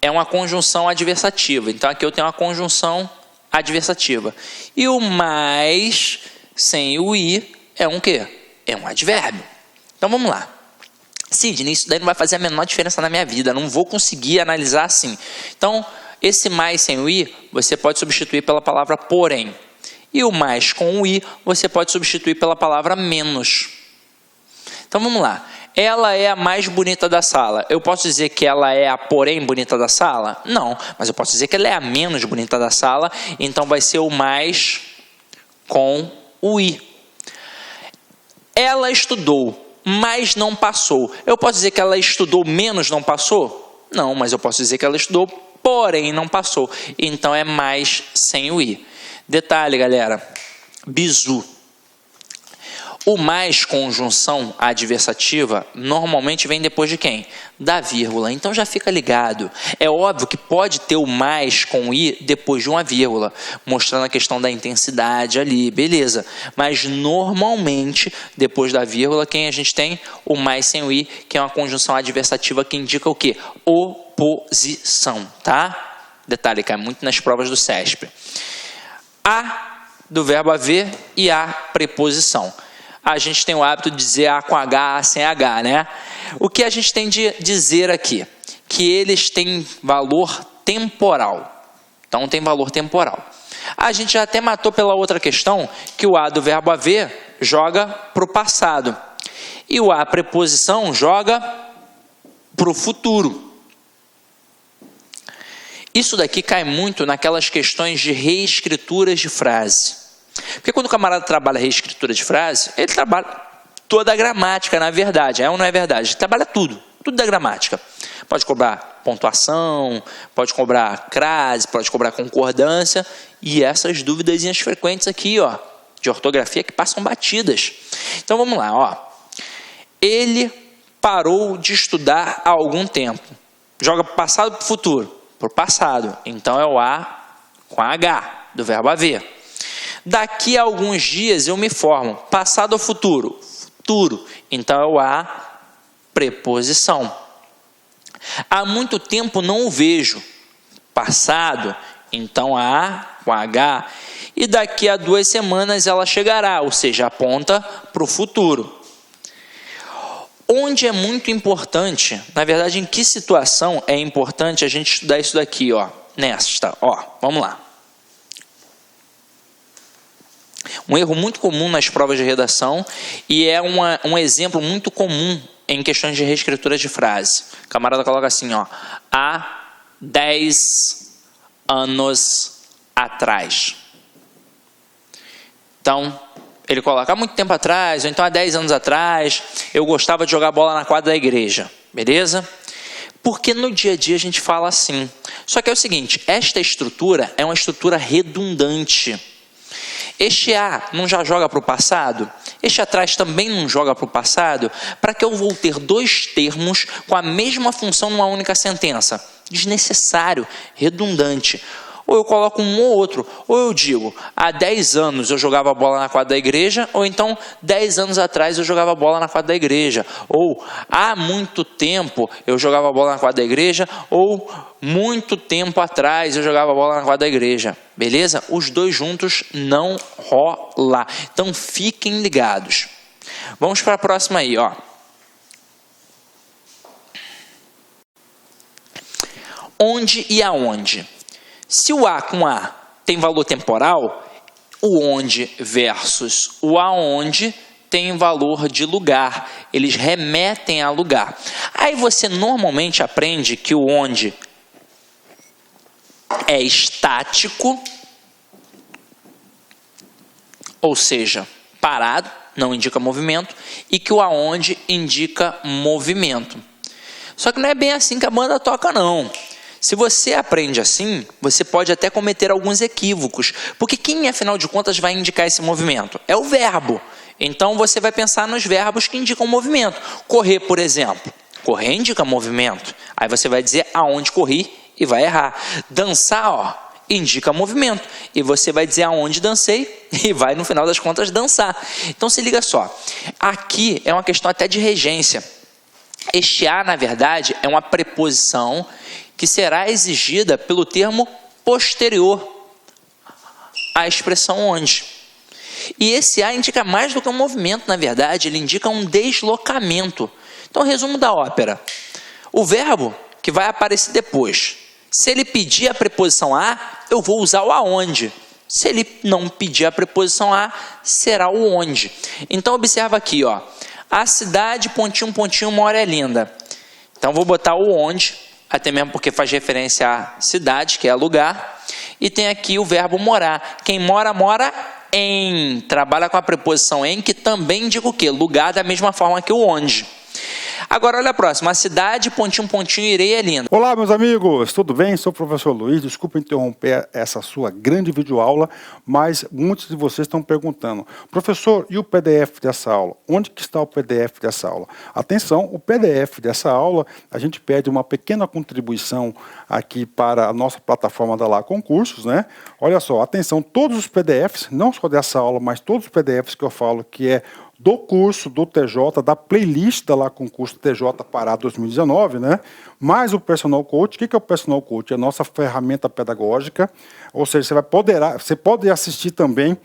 é uma conjunção adversativa. Então aqui eu tenho uma conjunção adversativa. E o mais sem o i é um quê? É um advérbio. Então vamos lá. Sidney, isso daí não vai fazer a menor diferença na minha vida, não vou conseguir analisar assim. Então, esse mais sem o i, você pode substituir pela palavra porém. E o mais com o i, você pode substituir pela palavra menos. Então vamos lá. Ela é a mais bonita da sala. Eu posso dizer que ela é a porém bonita da sala? Não, mas eu posso dizer que ela é a menos bonita da sala, então vai ser o mais com o i. Ela estudou, mas não passou. Eu posso dizer que ela estudou menos, não passou? Não, mas eu posso dizer que ela estudou, porém não passou. Então é mais sem o i. Detalhe, galera, bizu. O mais conjunção adversativa normalmente vem depois de quem? Da vírgula. Então já fica ligado. É óbvio que pode ter o mais com o i depois de uma vírgula, mostrando a questão da intensidade ali, beleza. Mas normalmente, depois da vírgula, quem a gente tem? O mais sem o i, que é uma conjunção adversativa que indica o quê? Oposição, tá? Detalhe, cai muito nas provas do CESP. A do verbo haver e a preposição. A gente tem o hábito de dizer A com H, A sem H, né? O que a gente tem de dizer aqui? Que eles têm valor temporal. Então, tem valor temporal. A gente já até matou pela outra questão que o A do verbo haver joga para o passado. E o A preposição joga para o futuro. Isso daqui cai muito naquelas questões de reescrituras de frase. Porque quando o camarada trabalha reescritura de frase, ele trabalha toda a gramática, na verdade. É ou não é verdade? Ele trabalha tudo da gramática. Pode cobrar pontuação, pode cobrar crase, pode cobrar concordância. E essas duvidazinhas frequentes aqui, ó, de ortografia que passam batidas. Então vamos lá, ó. Ele parou de estudar há algum tempo. Joga para o passado ou para o futuro? Para o passado. Então é o A com H, do verbo haver. Daqui a alguns dias eu me formo. Passado ou futuro? Futuro. Então é o A, preposição. Há muito tempo não o vejo. Passado. Então A com H. E daqui a 2 semanas ela chegará. Ou seja, aponta para o futuro. Onde é muito importante, na verdade, em que situação é importante a gente estudar isso daqui, ó. Nesta, ó. Vamos lá. Um erro muito comum nas provas de redação e é um exemplo muito comum em questões de reescritura de frase. O camarada coloca assim, ó, há 10 anos atrás. Então, ele coloca há muito tempo atrás, ou então há 10 anos atrás, eu gostava de jogar bola na quadra da igreja, beleza? Porque no dia a dia a gente fala assim. Só que é o seguinte, esta estrutura é uma estrutura redundante. Este A não já joga para o passado? Este atrás também não joga para o passado? Para que eu vou ter 2 termos com a mesma função numa única sentença? Desnecessário, redundante. Ou eu coloco um ou outro. Ou eu digo, há 10 anos eu jogava bola na quadra da igreja, ou então 10 anos atrás eu jogava bola na quadra da igreja. Ou há muito tempo eu jogava bola na quadra da igreja, ou muito tempo atrás eu jogava bola na quadra da igreja. Beleza? Os 2 juntos não rola. Então fiquem ligados. Vamos para a próxima aí, ó. Onde e aonde? Se o A com A tem valor temporal, o onde versus o aonde tem valor de lugar. Eles remetem a lugar. Aí você normalmente aprende que o onde é estático, ou seja, parado, não indica movimento, e que o aonde indica movimento. Só que não é bem assim que a banda toca, não. Se você aprende assim, você pode até cometer alguns equívocos, porque quem, afinal de contas, vai indicar esse movimento? É o verbo. Então, você vai pensar nos verbos que indicam movimento. Correr, por exemplo. Correr indica movimento. Aí você vai dizer aonde corri e vai errar. Dançar, ó, indica movimento. E você vai dizer aonde dancei e vai, no final das contas, dançar. Então, se liga só. Aqui é uma questão até de regência. Este A, na verdade, é uma preposição que será exigida pelo termo posterior a expressão onde. E esse A indica mais do que um movimento, na verdade, ele indica um deslocamento. Então, resumo da ópera. O verbo que vai aparecer depois, se ele pedir a preposição a, eu vou usar o aonde. Se ele não pedir a preposição a, será o onde. Então, observa aqui, ó. A cidade, pontinho, pontinho, mora é linda. Então, vou botar o onde, até mesmo porque faz referência à cidade, que é lugar. E tem aqui o verbo morar. Quem mora, mora em. Trabalha com a preposição em, que também indica o quê? Lugar, da mesma forma que o onde. Agora, olha a próxima. A cidade, pontinho, pontinho, irei é linda. Olá, meus amigos, tudo bem? Sou o professor Luiz. Desculpa interromper essa sua grande videoaula, mas muitos de vocês estão perguntando: professor, e o PDF dessa aula? Onde que está o PDF dessa aula? Atenção, o PDF dessa aula, a gente pede uma pequena contribuição aqui para a nossa plataforma da Lá Concursos, né? Olha só, atenção, todos os PDFs, não só dessa aula, mas todos os PDFs que eu falo que é do curso do TJ, da playlist da Lá Concurso TJ Pará 2019, né? Mais o Personal Coach. O que é o Personal Coach? É a nossa ferramenta pedagógica, ou seja, você pode assistir também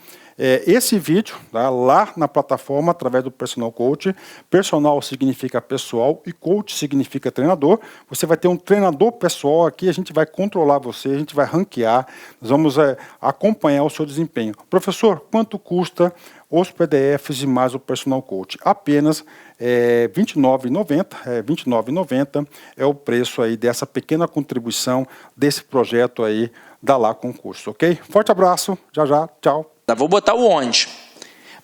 esse vídeo, tá, lá na plataforma através do Personal Coach. Personal significa pessoal e coach significa treinador. Você vai ter um treinador pessoal aqui, a gente vai controlar você, a gente vai ranquear, nós vamos acompanhar o seu desempenho. Professor, quanto custa os PDFs e mais o Personal Coach? Apenas R$ 29,90 é o preço aí dessa pequena contribuição desse projeto aí da Lá Concurso, ok? Forte abraço, já, tchau. Vou botar o onde.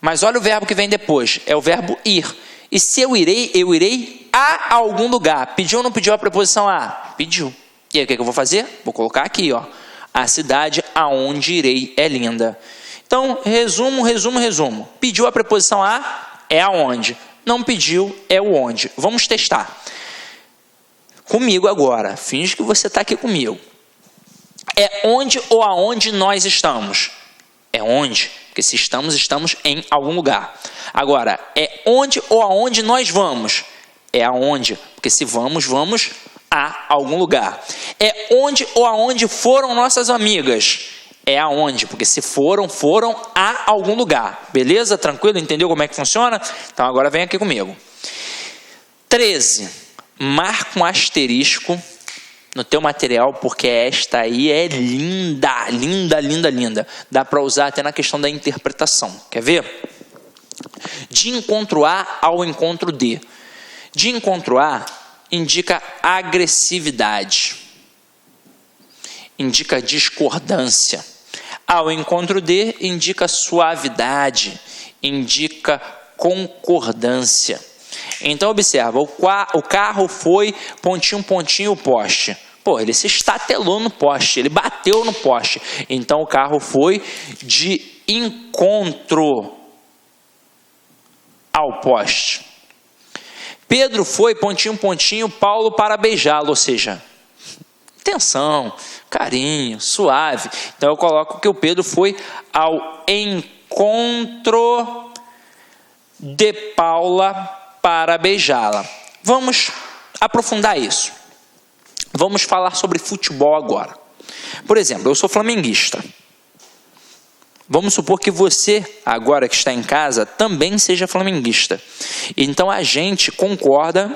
Mas olha o verbo que vem depois, é o verbo ir. E se eu irei a algum lugar. Pediu ou não pediu a preposição a? Pediu. E aí o que eu vou fazer? Vou colocar aqui, ó. A cidade aonde irei é linda. Então, resumo. Pediu a preposição a, é aonde. Não pediu, é o onde. Vamos testar. Comigo agora. Finge que você está aqui comigo. É onde ou aonde nós estamos? É onde, porque se estamos em algum lugar. Agora, é onde ou aonde nós vamos? É aonde, porque se vamos a algum lugar. É onde ou aonde foram nossas amigas? É aonde, porque se foram a algum lugar. Beleza? Tranquilo? Entendeu como é que funciona? Então, agora vem aqui comigo. 13. Marca um asterisco no teu material, porque esta aí é linda, linda, linda, linda. Dá para usar até na questão da interpretação. Quer ver? De encontro A ao encontro D. De encontro A indica agressividade, indica discordância. Ao encontro D indica suavidade, indica concordância. Então, observa, o carro foi pontinho, pontinho, o poste. Pô, ele se estatelou no poste, ele bateu no poste. Então, o carro foi de encontro ao poste. Pedro foi, pontinho, pontinho, Paulo para beijá-lo. Ou seja, atenção, carinho, suave. Então, eu coloco que o Pedro foi ao encontro de Paula para beijá-la. Vamos aprofundar isso. Vamos falar sobre futebol agora. Por exemplo, eu sou flamenguista. Vamos supor que você, agora que está em casa, também seja flamenguista. Então a gente concorda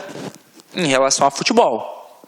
em relação a futebol.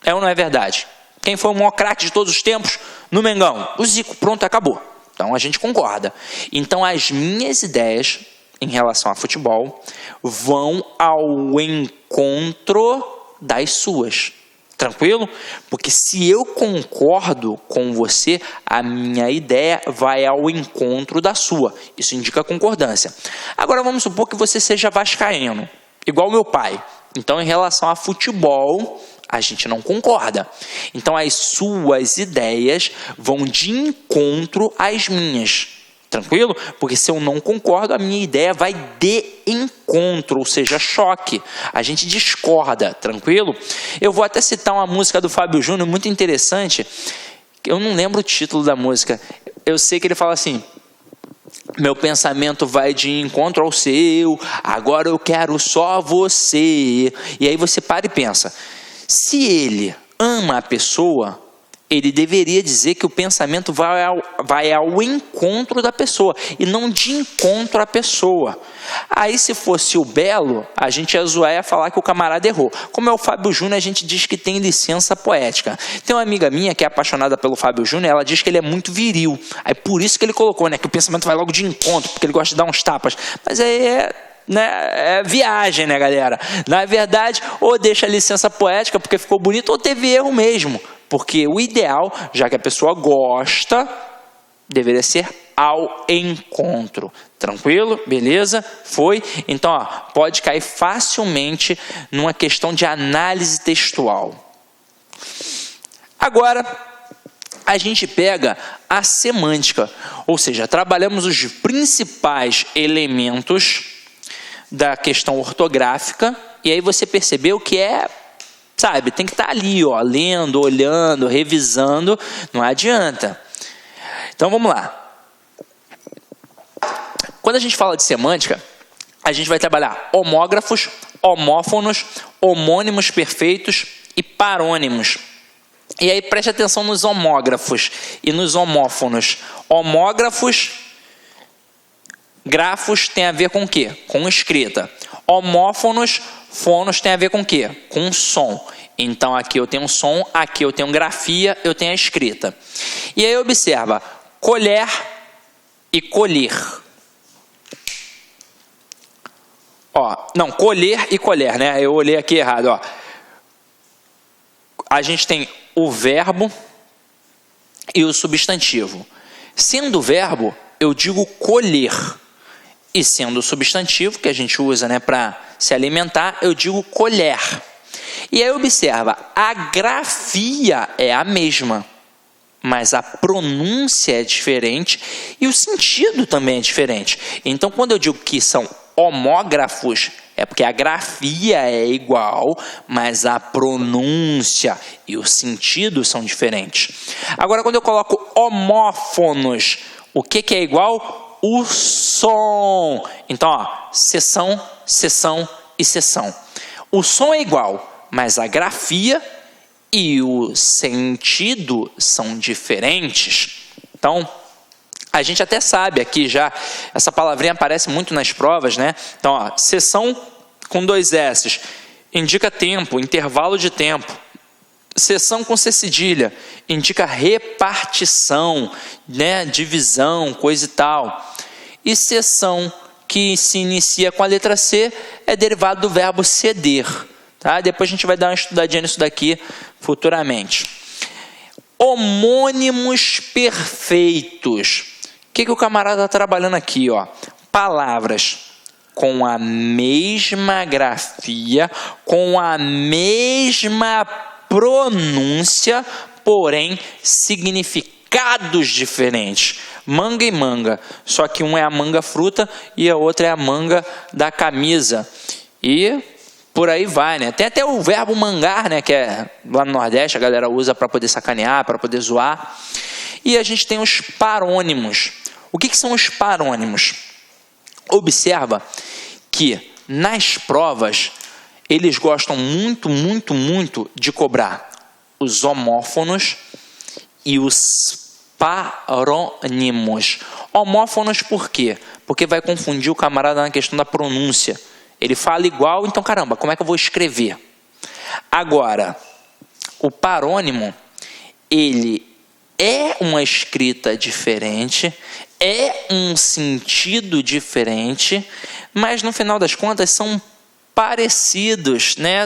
É ou não é verdade? Quem foi o maior craque de todos os tempos no Mengão? O Zico. Pronto, acabou. Então a gente concorda. Então as minhas ideias em relação a futebol vão ao encontro das suas. Tranquilo? Porque se eu concordo com você, a minha ideia vai ao encontro da sua. Isso indica concordância. Agora vamos supor que você seja vascaíno, igual meu pai. Então, em relação a futebol, a gente não concorda. Então, as suas ideias vão de encontro às minhas. Tranquilo? Porque se eu não concordo, a minha ideia vai de encontro, ou seja, choque. A gente discorda, tranquilo? Eu vou até citar uma música do Fábio Júnior muito interessante. Eu não lembro o título da música. Eu sei que ele fala assim: meu pensamento vai de encontro ao seu, agora eu quero só você. E aí você para e pensa: se ele ama a pessoa, ele deveria dizer que o pensamento vai ao encontro da pessoa e não de encontro à pessoa. Aí, se fosse o Belo, a gente ia zoar e ia falar que o camarada errou. Como é o Fábio Júnior, a gente diz que tem licença poética. Tem uma amiga minha que é apaixonada pelo Fábio Júnior, ela diz que ele é muito viril. Aí por isso que ele colocou, né, que o pensamento vai logo de encontro, porque ele gosta de dar uns tapas. Mas aí é viagem, né, galera? Na verdade, ou deixa a licença poética porque ficou bonito, ou teve erro mesmo. Porque o ideal, já que a pessoa gosta, deveria ser ao encontro. Tranquilo? Beleza? Foi? Então, ó, pode cair facilmente numa questão de análise textual. Agora, a gente pega a semântica, ou seja, trabalhamos os principais elementos da questão ortográfica, e aí você percebeu que sabe, tem que estar ali, ó, lendo, olhando, revisando, não adianta. Então vamos lá. Quando a gente fala de semântica, a gente vai trabalhar homógrafos, homófonos, homônimos perfeitos e parônimos. E aí preste atenção nos homógrafos e nos homófonos. Homógrafos, grafos tem a ver com o quê? Com escrita. Homófonos, fonos tem a ver com o quê? Com som. Então aqui eu tenho um som, aqui eu tenho grafia, eu tenho a escrita. E aí observa, colher e colher. Ó, não, colher e colher, né? Eu olhei aqui errado, ó. A gente tem o verbo e o substantivo. Sendo o verbo, eu digo colher. E sendo o substantivo, que a gente usa, né, para se alimentar, eu digo colher. E aí observa, a grafia é a mesma, mas a pronúncia é diferente e o sentido também é diferente. Então, quando eu digo que são homógrafos, é porque a grafia é igual, mas a pronúncia e o sentido são diferentes. Agora, quando eu coloco homófonos, o que é igual? O som. Então, ó, seção, seção e seção. O som é igual, mas a grafia e o sentido são diferentes. Então, a gente até sabe aqui já, essa palavrinha aparece muito nas provas, né? Então, ó, seção com 2 S, indica tempo, intervalo de tempo. Seção com C cedilha, indica repartição, né? Divisão, coisa e tal. E seção que se inicia com a letra C é derivado do verbo ceder. Tá? Depois a gente vai dar uma estudadinha nisso daqui futuramente. Homônimos perfeitos. O que o camarada está trabalhando aqui? Ó? Palavras com a mesma grafia, com a mesma pronúncia, porém significados diferentes. Manga e manga. Só que um é a manga fruta e a outra é a manga da camisa. E por aí vai, né? Tem até o verbo mangar, né? Que é lá no Nordeste, a galera usa para poder sacanear, para poder zoar. E a gente tem os parônimos. O que são os parônimos? Observa que nas provas eles gostam muito, muito, muito de cobrar os homófonos e os parônimos. Homófonos por quê? Porque vai confundir o camarada na questão da pronúncia. Ele fala igual, então caramba, como é que eu vou escrever? Agora, o parônimo, ele é uma escrita diferente, é um sentido diferente, mas no final das contas são parecidos, né?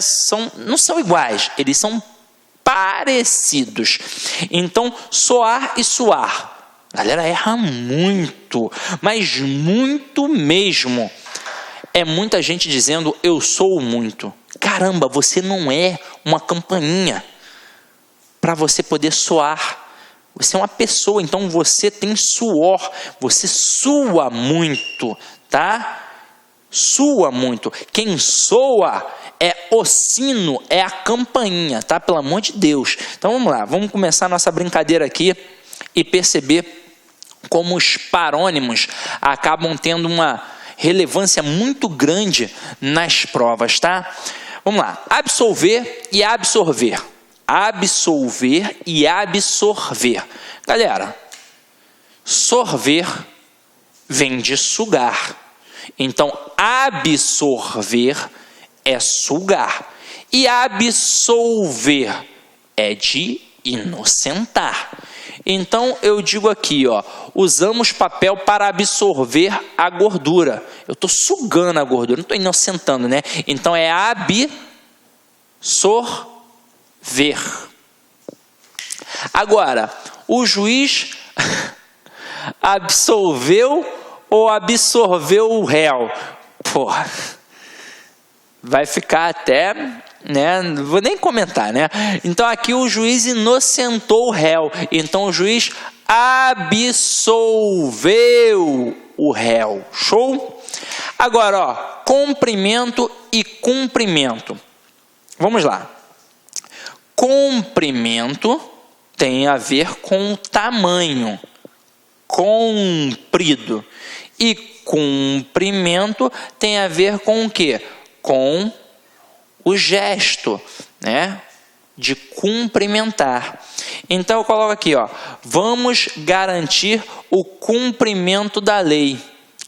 Não são iguais, eles são parecidos. Então, soar e suar. A galera erra muito, mas muito mesmo. É muita gente dizendo, eu sou muito. Caramba, você não é uma campainha para você poder soar. Você é uma pessoa, então você tem suor. Você sua muito, tá? Sua muito. Quem soa é o sino, é a campainha, tá? Pelo amor de Deus. Então vamos lá, vamos começar a nossa brincadeira aqui e perceber como os parônimos acabam tendo uma relevância muito grande nas provas, tá? Vamos lá, absolver e absorver. absolver e absorver. Galera, sorver vem de sugar. Então, absorver é sugar. E absolver é de inocentar. Então, eu digo aqui, ó, usamos papel para absorver a gordura. Eu estou sugando a gordura, não estou inocentando, né? Então, é absorver. Agora, o juiz absolveu ou absorveu o réu? Porra, vai ficar até, né? Não vou nem comentar, né? Então aqui o juiz inocentou o réu. Então o juiz absolveu o réu. Show? Agora, ó, comprimento e cumprimento. Vamos lá. Comprimento tem a ver com o tamanho, comprido. E cumprimento tem a ver com o quê? Com o gesto, né? De cumprimentar. Então eu coloco aqui, ó, vamos garantir o cumprimento da lei.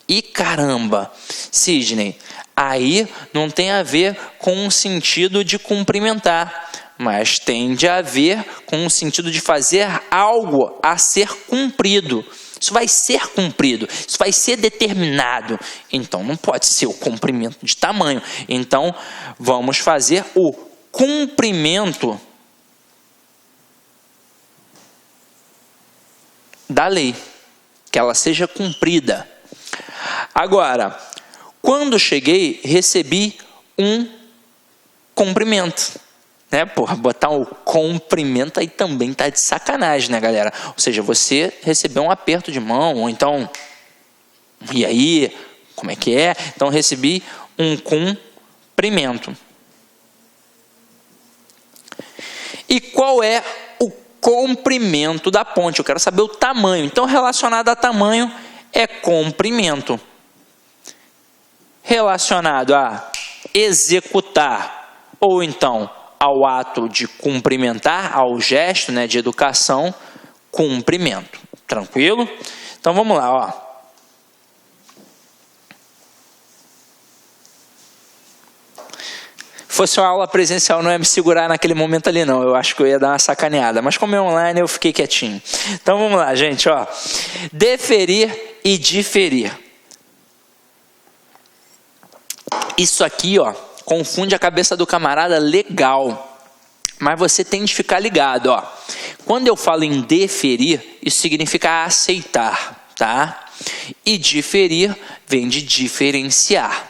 E caramba, Sidney, aí não tem a ver com o sentido de cumprimentar, mas tende a ver com o sentido de fazer algo a ser cumprido. Isso vai ser cumprido, isso vai ser determinado. Então, não pode ser o comprimento de tamanho. Então, vamos fazer o cumprimento da lei. Que ela seja cumprida. Agora, quando cheguei, recebi um cumprimento. Né, porra, botar o cumprimento aí também tá de sacanagem, né, galera? Ou seja, você recebeu um aperto de mão, ou então, e aí, como é que é? Então, recebi um cumprimento. E qual é o comprimento da ponte? Eu quero saber o tamanho. Então, relacionado a tamanho é comprimento. Relacionado a executar, ou então ao ato de cumprimentar, ao gesto, né, de educação, cumprimento. Tranquilo? Então vamos lá, ó. Fosse uma aula presencial, não ia me segurar naquele momento ali, não. Eu acho que eu ia dar uma sacaneada. Mas como é online, eu fiquei quietinho. Então vamos lá, gente, ó. Deferir e diferir. Isso aqui, ó, confunde a cabeça do camarada legal, mas você tem de ficar ligado, ó. Quando eu falo em deferir, isso significa aceitar, tá? E diferir vem de diferenciar.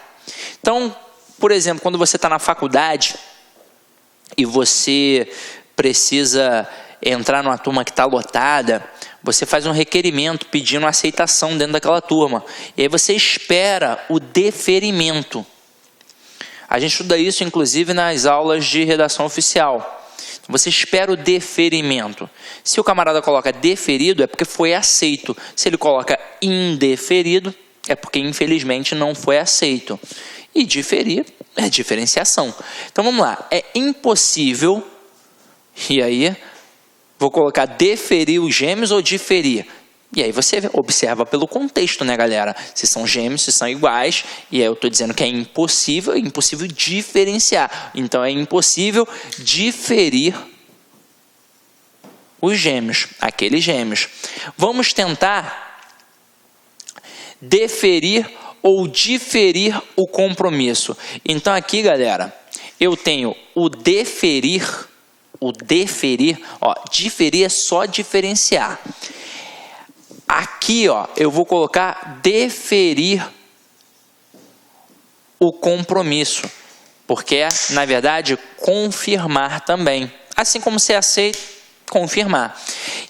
Então, por exemplo, quando você está na faculdade e você precisa entrar numa turma que está lotada, você faz um requerimento pedindo aceitação dentro daquela turma. E aí você espera o deferimento. A gente estuda isso, inclusive, nas aulas de redação oficial. Você espera o deferimento. Se o camarada coloca deferido, é porque foi aceito. Se ele coloca indeferido, é porque, infelizmente, não foi aceito. E diferir é diferenciação. Então, vamos lá. É impossível, e aí, vou colocar deferir os gêmeos ou diferir. E aí você observa pelo contexto, né, galera? Se são gêmeos, se são iguais. E aí eu estou dizendo que é impossível diferenciar. Então é impossível diferir os gêmeos, aqueles gêmeos. Vamos tentar deferir ou diferir o compromisso. Então aqui, galera, eu tenho o deferir, ó, diferir é só diferenciar. Aqui, ó, eu vou colocar deferir o compromisso, porque é, na verdade, confirmar também. Assim como se aceita, confirmar.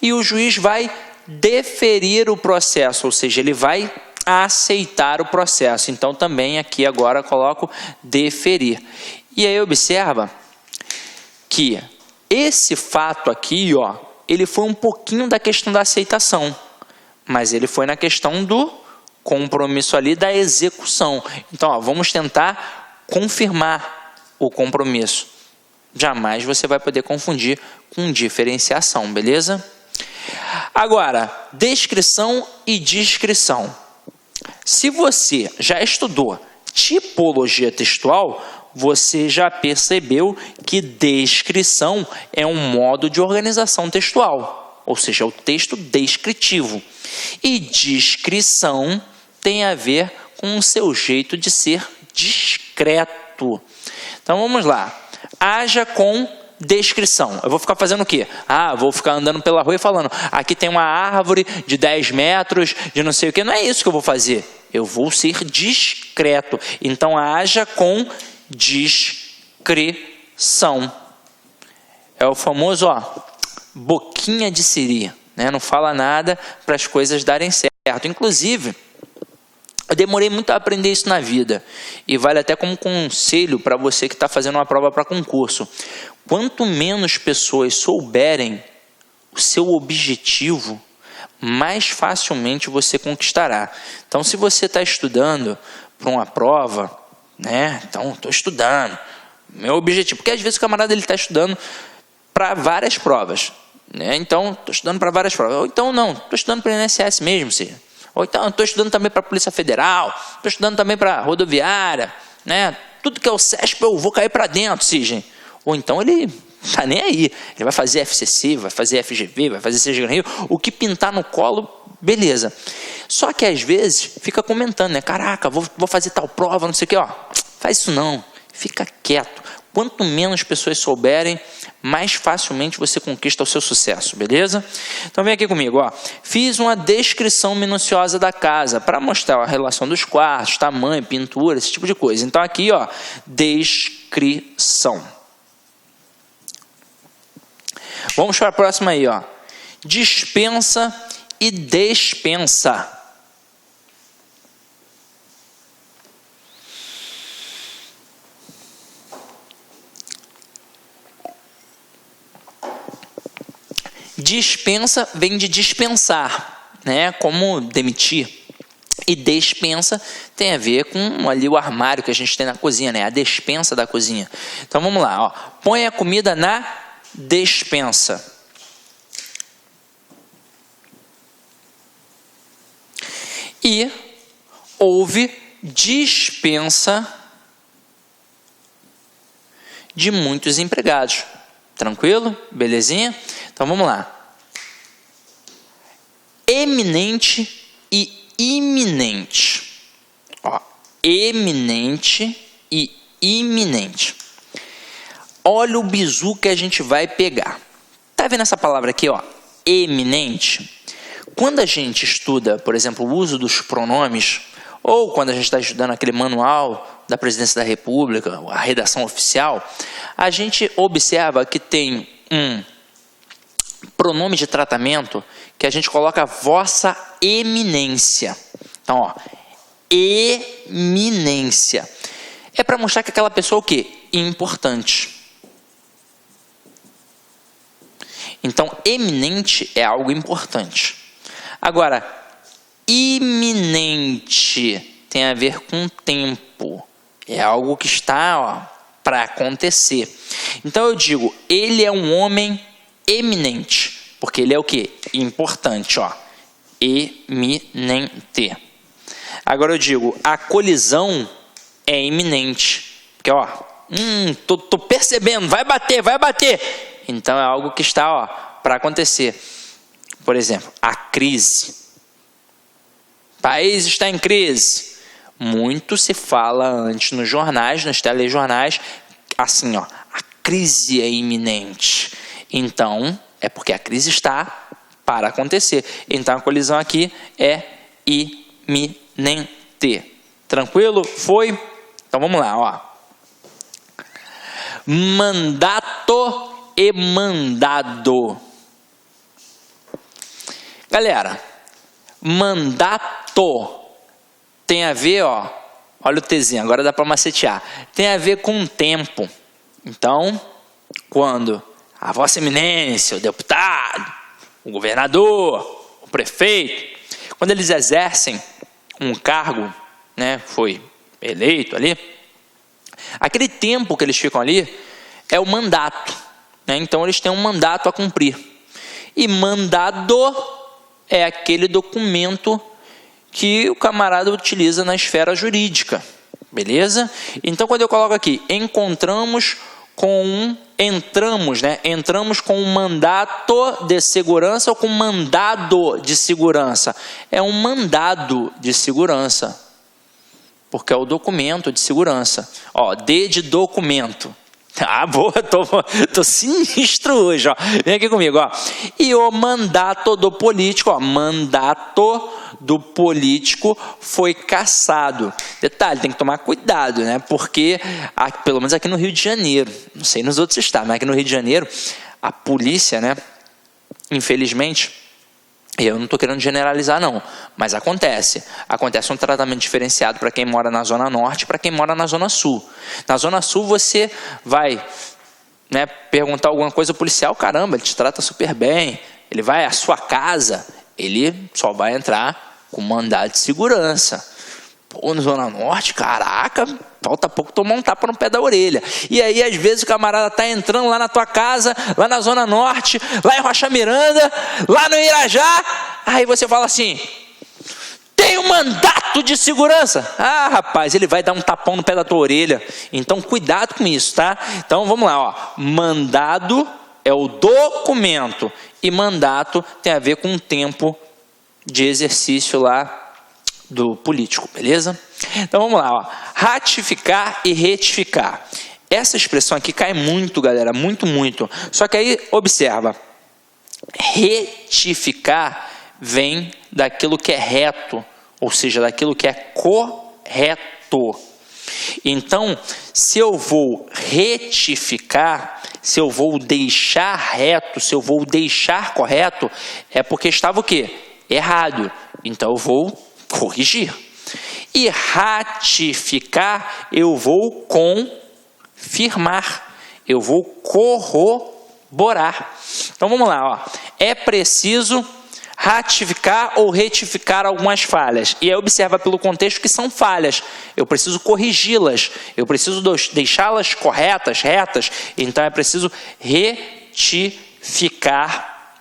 E o juiz vai deferir o processo, ou seja, ele vai aceitar o processo. Então, também aqui agora coloco deferir. E aí observa que esse fato aqui, ó, ele foi um pouquinho da questão da aceitação. Mas ele foi na questão do compromisso ali, da execução. Então, ó, vamos tentar confirmar o compromisso. Jamais você vai poder confundir com diferenciação, beleza? Agora, descrição e descrição. Se você já estudou tipologia textual, você já percebeu que descrição é um modo de organização textual, ou seja, o texto descritivo. E descrição tem a ver com o seu jeito de ser discreto. Então vamos lá. Haja com descrição. Eu vou ficar fazendo o quê? Vou ficar andando pela rua e falando, aqui tem uma árvore de 10 metros, de não sei o quê. Não é isso que eu vou fazer. Eu vou ser discreto. Então, haja com discrição. É o famoso, boquinha de siri, né? Não fala nada para as coisas darem certo. Inclusive, eu demorei muito a aprender isso na vida. E vale até como conselho para você que está fazendo uma prova para concurso. Quanto menos pessoas souberem o seu objetivo, mais facilmente você conquistará. Então, se você está estudando para uma prova, né? Então, estou estudando. Meu objetivo. Porque às vezes o camarada está estudando para várias provas, né? Então, estou estudando para várias provas. Ou então, não, estou estudando para o INSS mesmo, sim. Ou então, estou estudando também para a Polícia Federal, estou estudando também para a rodoviária, né? Tudo que é o CESP eu vou cair para dentro, Cisne. Ou então ele está nem aí. Ele vai fazer FCC, vai fazer FGV, vai fazer CGR Rio. O que pintar no colo, beleza. Só que às vezes fica comentando, né? Caraca, vou fazer tal prova, não sei o quê. Faz isso não. Fica quieto. Quanto menos pessoas souberem, mais facilmente você conquista o seu sucesso, beleza? Então vem aqui comigo, Fiz uma descrição minuciosa da casa para mostrar a relação dos quartos, tamanho, pintura, esse tipo de coisa. Então aqui, descrição. Vamos para a próxima aí, dispensa e despensa. Dispensa vem de dispensar, né? Como demitir. E despensa tem a ver com ali o armário que a gente tem na cozinha, né? A despensa da cozinha. Então vamos lá, põe a comida na despensa. E houve dispensa de muitos empregados. Tranquilo? Belezinha? Então vamos lá. Eminente e iminente. Eminente e iminente. Olha o bizu que a gente vai pegar. Tá vendo essa palavra aqui, eminente? Quando a gente estuda, por exemplo, o uso dos pronomes, ou quando a gente está estudando aquele manual da Presidência da República, a redação oficial, a gente observa que tem um pronome de tratamento que a gente coloca vossa eminência. Então, eminência. É para mostrar que aquela pessoa é o quê? Importante. Então, eminente é algo importante. Agora, iminente tem a ver com tempo. É algo que está para acontecer. Então eu digo, ele é um homem eminente. Porque ele é o quê? Importante. Eminente. Agora eu digo, a colisão é iminente. Porque, tô percebendo, vai bater. Então é algo que está para acontecer. Por exemplo, a crise. O país está em crise. Muito se fala antes nos jornais, nos telejornais, assim, a crise é iminente. Então, é porque a crise está para acontecer. Então, a colisão aqui é iminente. Tranquilo? Foi? Então, vamos lá, Mandato e mandado. Galera, mandato tem a ver, olha o Tzinho, agora dá para macetear. Tem a ver com tempo. Então, quando a vossa eminência, o deputado, o governador, o prefeito, quando eles exercem um cargo, né, foi eleito ali, aquele tempo que eles ficam ali é o mandato, né? Então eles têm um mandato a cumprir. E mandado é aquele documento que o camarada utiliza na esfera jurídica, beleza? Então quando eu coloco aqui, entramos com um mandato de segurança ou com mandado de segurança? É um mandado de segurança, porque é o documento de segurança. Ó, D de documento. Ah, boa, tô sinistro hoje, ó. Vem aqui comigo, ó. E o mandato do político, ó, mandato do político foi cassado. Detalhe, tem que tomar cuidado, né? Porque, pelo menos aqui no Rio de Janeiro, não sei nos outros estados, mas aqui no Rio de Janeiro, a polícia, né? Infelizmente, e eu não estou querendo generalizar não, mas acontece um tratamento diferenciado para quem mora na Zona Norte e para quem mora na Zona Sul. Na Zona Sul você vai, né, perguntar alguma coisa ao policial, caramba, ele te trata super bem, ele vai à sua casa, ele só vai entrar com mandado de segurança. Pô, na Zona Norte, caraca, falta pouco tomar um tapa no pé da orelha. E aí, às vezes, o camarada tá entrando lá na tua casa, lá na Zona Norte, lá em Rocha Miranda, lá no Irajá, aí você fala assim, tem um mandato de segurança. Ah, rapaz, ele vai dar um tapão no pé da tua orelha. Então, cuidado com isso, tá? Então, vamos lá, ó. Mandado é o documento e mandato tem a ver com o tempo de exercício lá do político, beleza? Então vamos lá, ó. Ratificar e retificar. Essa expressão aqui cai muito, galera, muito. Só que aí, observa, retificar vem daquilo que é reto, ou seja, daquilo que é correto. Então, se eu vou retificar, se eu vou deixar reto, se eu vou deixar correto, é porque estava o quê? Errado. Então eu vou corrigir. E ratificar, eu vou confirmar, eu vou corroborar. Então vamos lá, ó. É preciso ratificar ou retificar algumas falhas. E aí observa pelo contexto que são falhas. Eu preciso corrigi-las, eu preciso deixá-las corretas, retas. Então é preciso retificar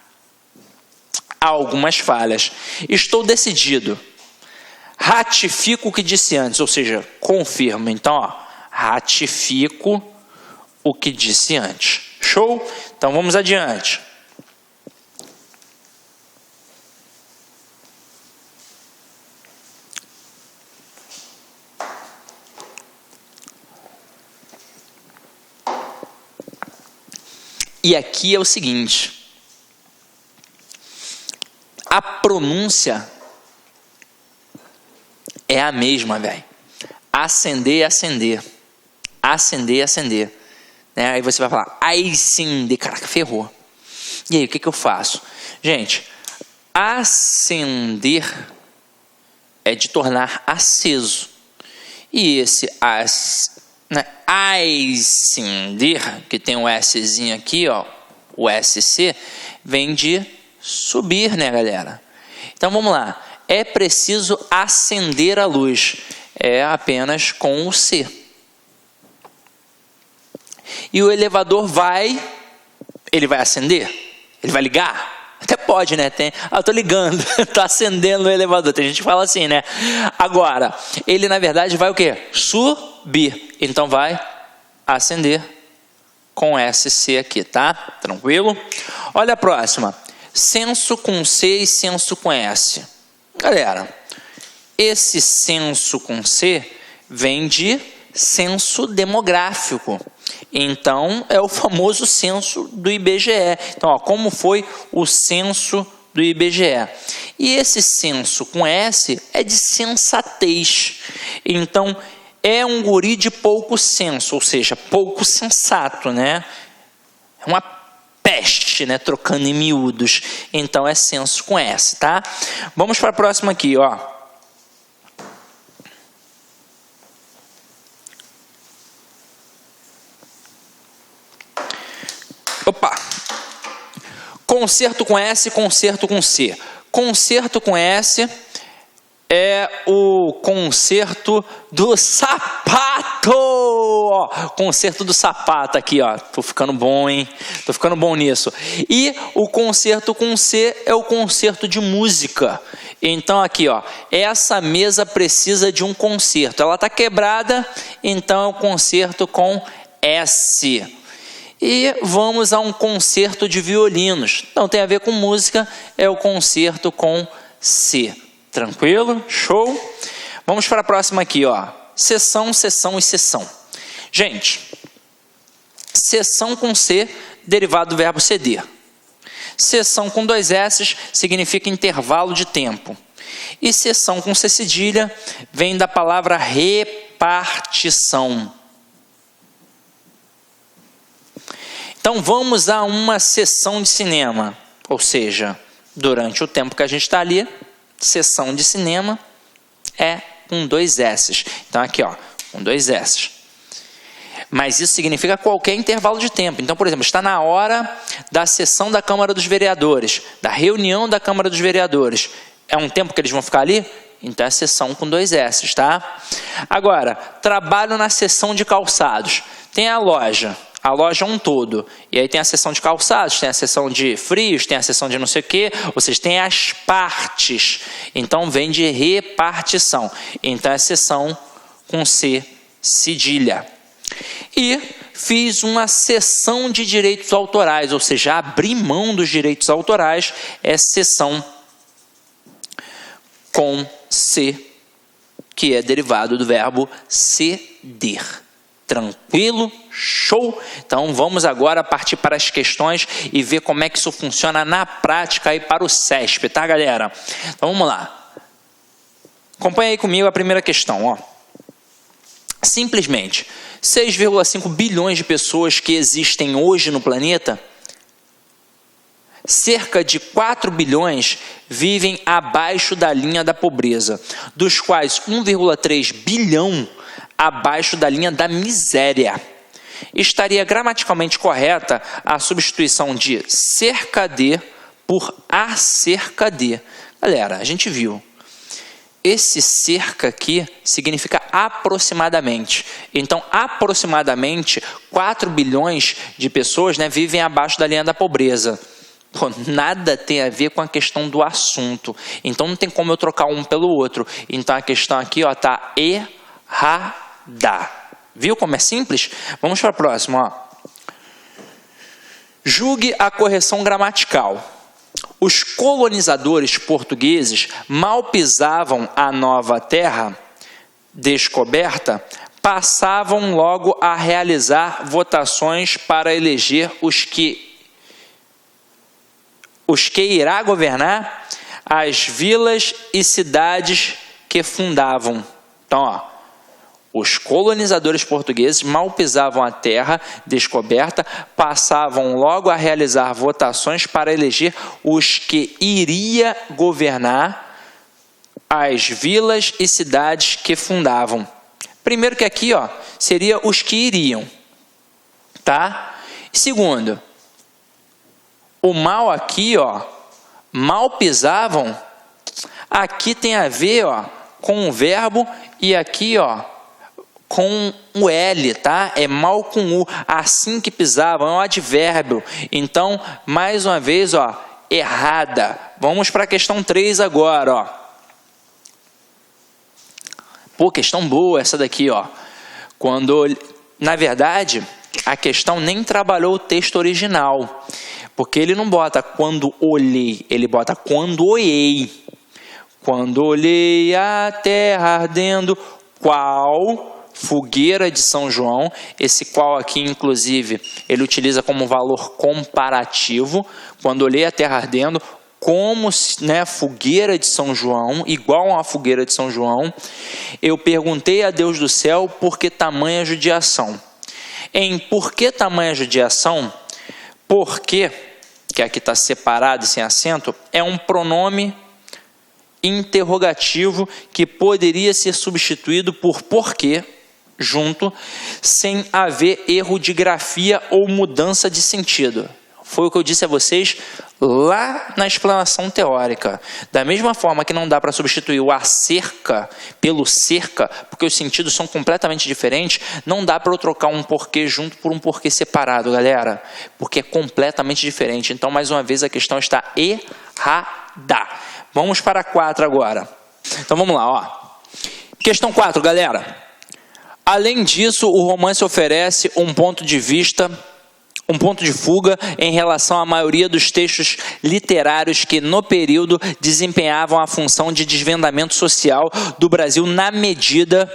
algumas falhas. Estou decidido. Ratifico o que disse antes, ou seja, confirmo. Então, ó, ratifico o que disse antes. Show? Então, vamos adiante. E aqui é o seguinte. A pronúncia é a mesma, velho. Acender, acender. Acender, acender. Né? Aí você vai falar, acender. Caraca, ferrou. E aí, o que eu faço? Gente, acender é de tornar aceso. E esse acender, que tem o Szinho aqui, ó, o SC, vem de subir, né, galera? Então vamos lá. É preciso acender a luz. É apenas com o C. E o elevador ele vai acender? Ele vai ligar? Até pode, né? Eu tô ligando, tô acendendo o elevador. Tem gente que fala assim, né? Agora, ele na verdade vai o quê? Subir. Então vai acender com SC aqui, tá? Tranquilo? Olha a próxima. Senso com C e senso com S. Galera, esse senso com C vem de censo demográfico. Então, é o famoso censo do IBGE. Então, ó, como foi o censo do IBGE? E esse senso com S é de sensatez. Então, é um guri de pouco senso, ou seja, pouco sensato, né? É uma peste, né? Trocando em miúdos. Então, é senso com S, tá? Vamos para a próxima aqui, ó. Opa! Concerto com S, concerto com C. Concerto com S é o concerto do sapato! Ó, concerto do sapato aqui, ó. Tô ficando bom, hein? Tô ficando bom nisso. E o concerto com C é o concerto de música. Então aqui, ó, essa mesa precisa de um concerto. Ela tá quebrada, então é o concerto com S. E vamos a um concerto de violinos. Não tem a ver com música, é o concerto com C. Tranquilo? Show? Vamos para a próxima aqui, ó. Seção, seção e seção. Gente, seção com C, derivado do verbo ceder. Seção com 2 S significa intervalo de tempo. E seção com C cedilha vem da palavra repartição. Então vamos a uma sessão de cinema, ou seja, durante o tempo que a gente está ali, sessão de cinema é com 2 S. Então aqui, ó, com 2 S. Mas isso significa qualquer intervalo de tempo. Então, por exemplo, está na hora da sessão da Câmara dos Vereadores, da reunião da Câmara dos Vereadores. É um tempo que eles vão ficar ali? Então é sessão com 2 S, tá? Agora, trabalho na seção de calçados. Tem a loja é um todo. E aí tem a seção de calçados, tem a seção de frios, tem a seção de não sei o quê. Ou seja, tem as partes. Então vem de repartição. Então é seção com C cedilha. E fiz uma cessão de direitos autorais, ou seja, abri mão dos direitos autorais, é cessão com C, que é derivado do verbo ceder. Tranquilo? Show? Então vamos agora partir para as questões e ver como é que isso funciona na prática aí para o CESP, tá, galera? Então vamos lá. Acompanha aí comigo a primeira questão, ó. Simplesmente, 6,5 bilhões de pessoas que existem hoje no planeta, cerca de 4 bilhões vivem abaixo da linha da pobreza, dos quais 1,3 bilhão abaixo da linha da miséria. Estaria gramaticalmente correta a substituição de cerca de por acerca de. Galera, a gente viu. Esse cerca aqui significa aproximadamente. Então, aproximadamente 4 bilhões de pessoas, né, vivem abaixo da linha da pobreza. Pô, nada tem a ver com a questão do assunto. Então, não tem como eu trocar um pelo outro. Então, a questão aqui está errada. Viu como é simples? Vamos para a próxima. Ó. Julgue a correção gramatical. Os colonizadores portugueses mal pisavam a nova terra descoberta, passavam logo a realizar votações para eleger os que irá governar as vilas e cidades que fundavam. Então, ó, os colonizadores portugueses mal pisavam a terra descoberta, passavam logo a realizar votações para eleger os que iria governar as vilas e cidades que fundavam. Primeiro que aqui, ó, seria os que iriam, tá? Segundo, o mal aqui, ó, mal pisavam, aqui tem a ver, ó, com o verbo e aqui, ó, com o L, tá? É mal com U, assim que pisavam, é um advérbio. Então, mais uma vez, ó, errada. Vamos para a questão 3 agora, ó. Pô, questão boa essa daqui, ó. Quando, na verdade, a questão nem trabalhou o texto original, porque ele não bota quando olhei, ele bota quando olhei. Quando olhei a terra ardendo, qual fogueira de São João, esse qual aqui, inclusive, ele utiliza como valor comparativo. Quando olhei a terra ardendo, como, né, fogueira de São João, igual a uma fogueira de São João, eu perguntei a Deus do céu por que tamanha judiação. Em por que tamanha judiação, porque, que aqui está separado e sem acento, é um pronome interrogativo que poderia ser substituído por porquê junto, sem haver erro de grafia ou mudança de sentido. Foi o que eu disse a vocês lá na explanação teórica. Da mesma forma que não dá para substituir o acerca pelo cerca, porque os sentidos são completamente diferentes, não dá para eu trocar um porquê junto por um porquê separado, galera. Porque é completamente diferente. Então, mais uma vez, a questão está errada. Vamos para a 4 agora. Então, vamos lá, ó. Questão 4, galera. Além disso, o romance oferece um ponto de vista, um ponto de fuga em relação à maioria dos textos literários que, no período, desempenhavam a função de desvendamento social do Brasil na medida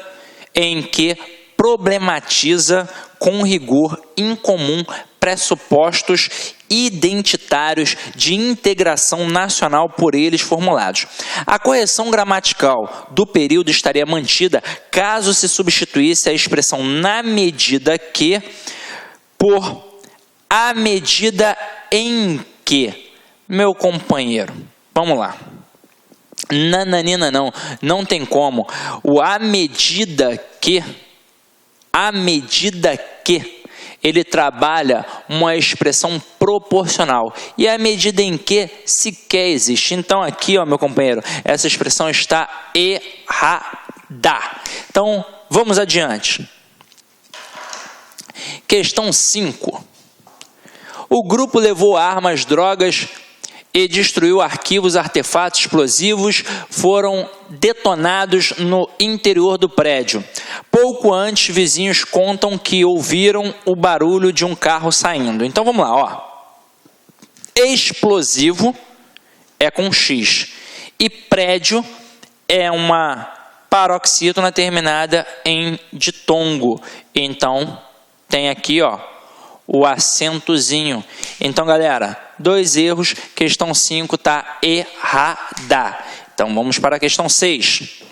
em que problematiza com rigor incomum pressupostos identitários de integração nacional por eles formulados. A correção gramatical do período estaria mantida caso se substituísse a expressão na medida que por a medida em que. Meu companheiro, vamos lá. Nananina não tem como. O a medida que, ele trabalha uma expressão proporcional. E a medida em que sequer existe. Então aqui, ó, meu companheiro, essa expressão está errada. Então, vamos adiante. Questão 5. O grupo levou armas, drogas e destruiu arquivos, artefatos explosivos foram detonados no interior do prédio. Pouco antes, vizinhos contam que ouviram o barulho de um carro saindo. Então vamos lá, ó. Explosivo é com X e prédio é uma paroxítona terminada em ditongo. Então tem aqui, ó, o acentozinho. Então, galera, 2 erros, questão 5 está errada. Então, vamos para a questão 6.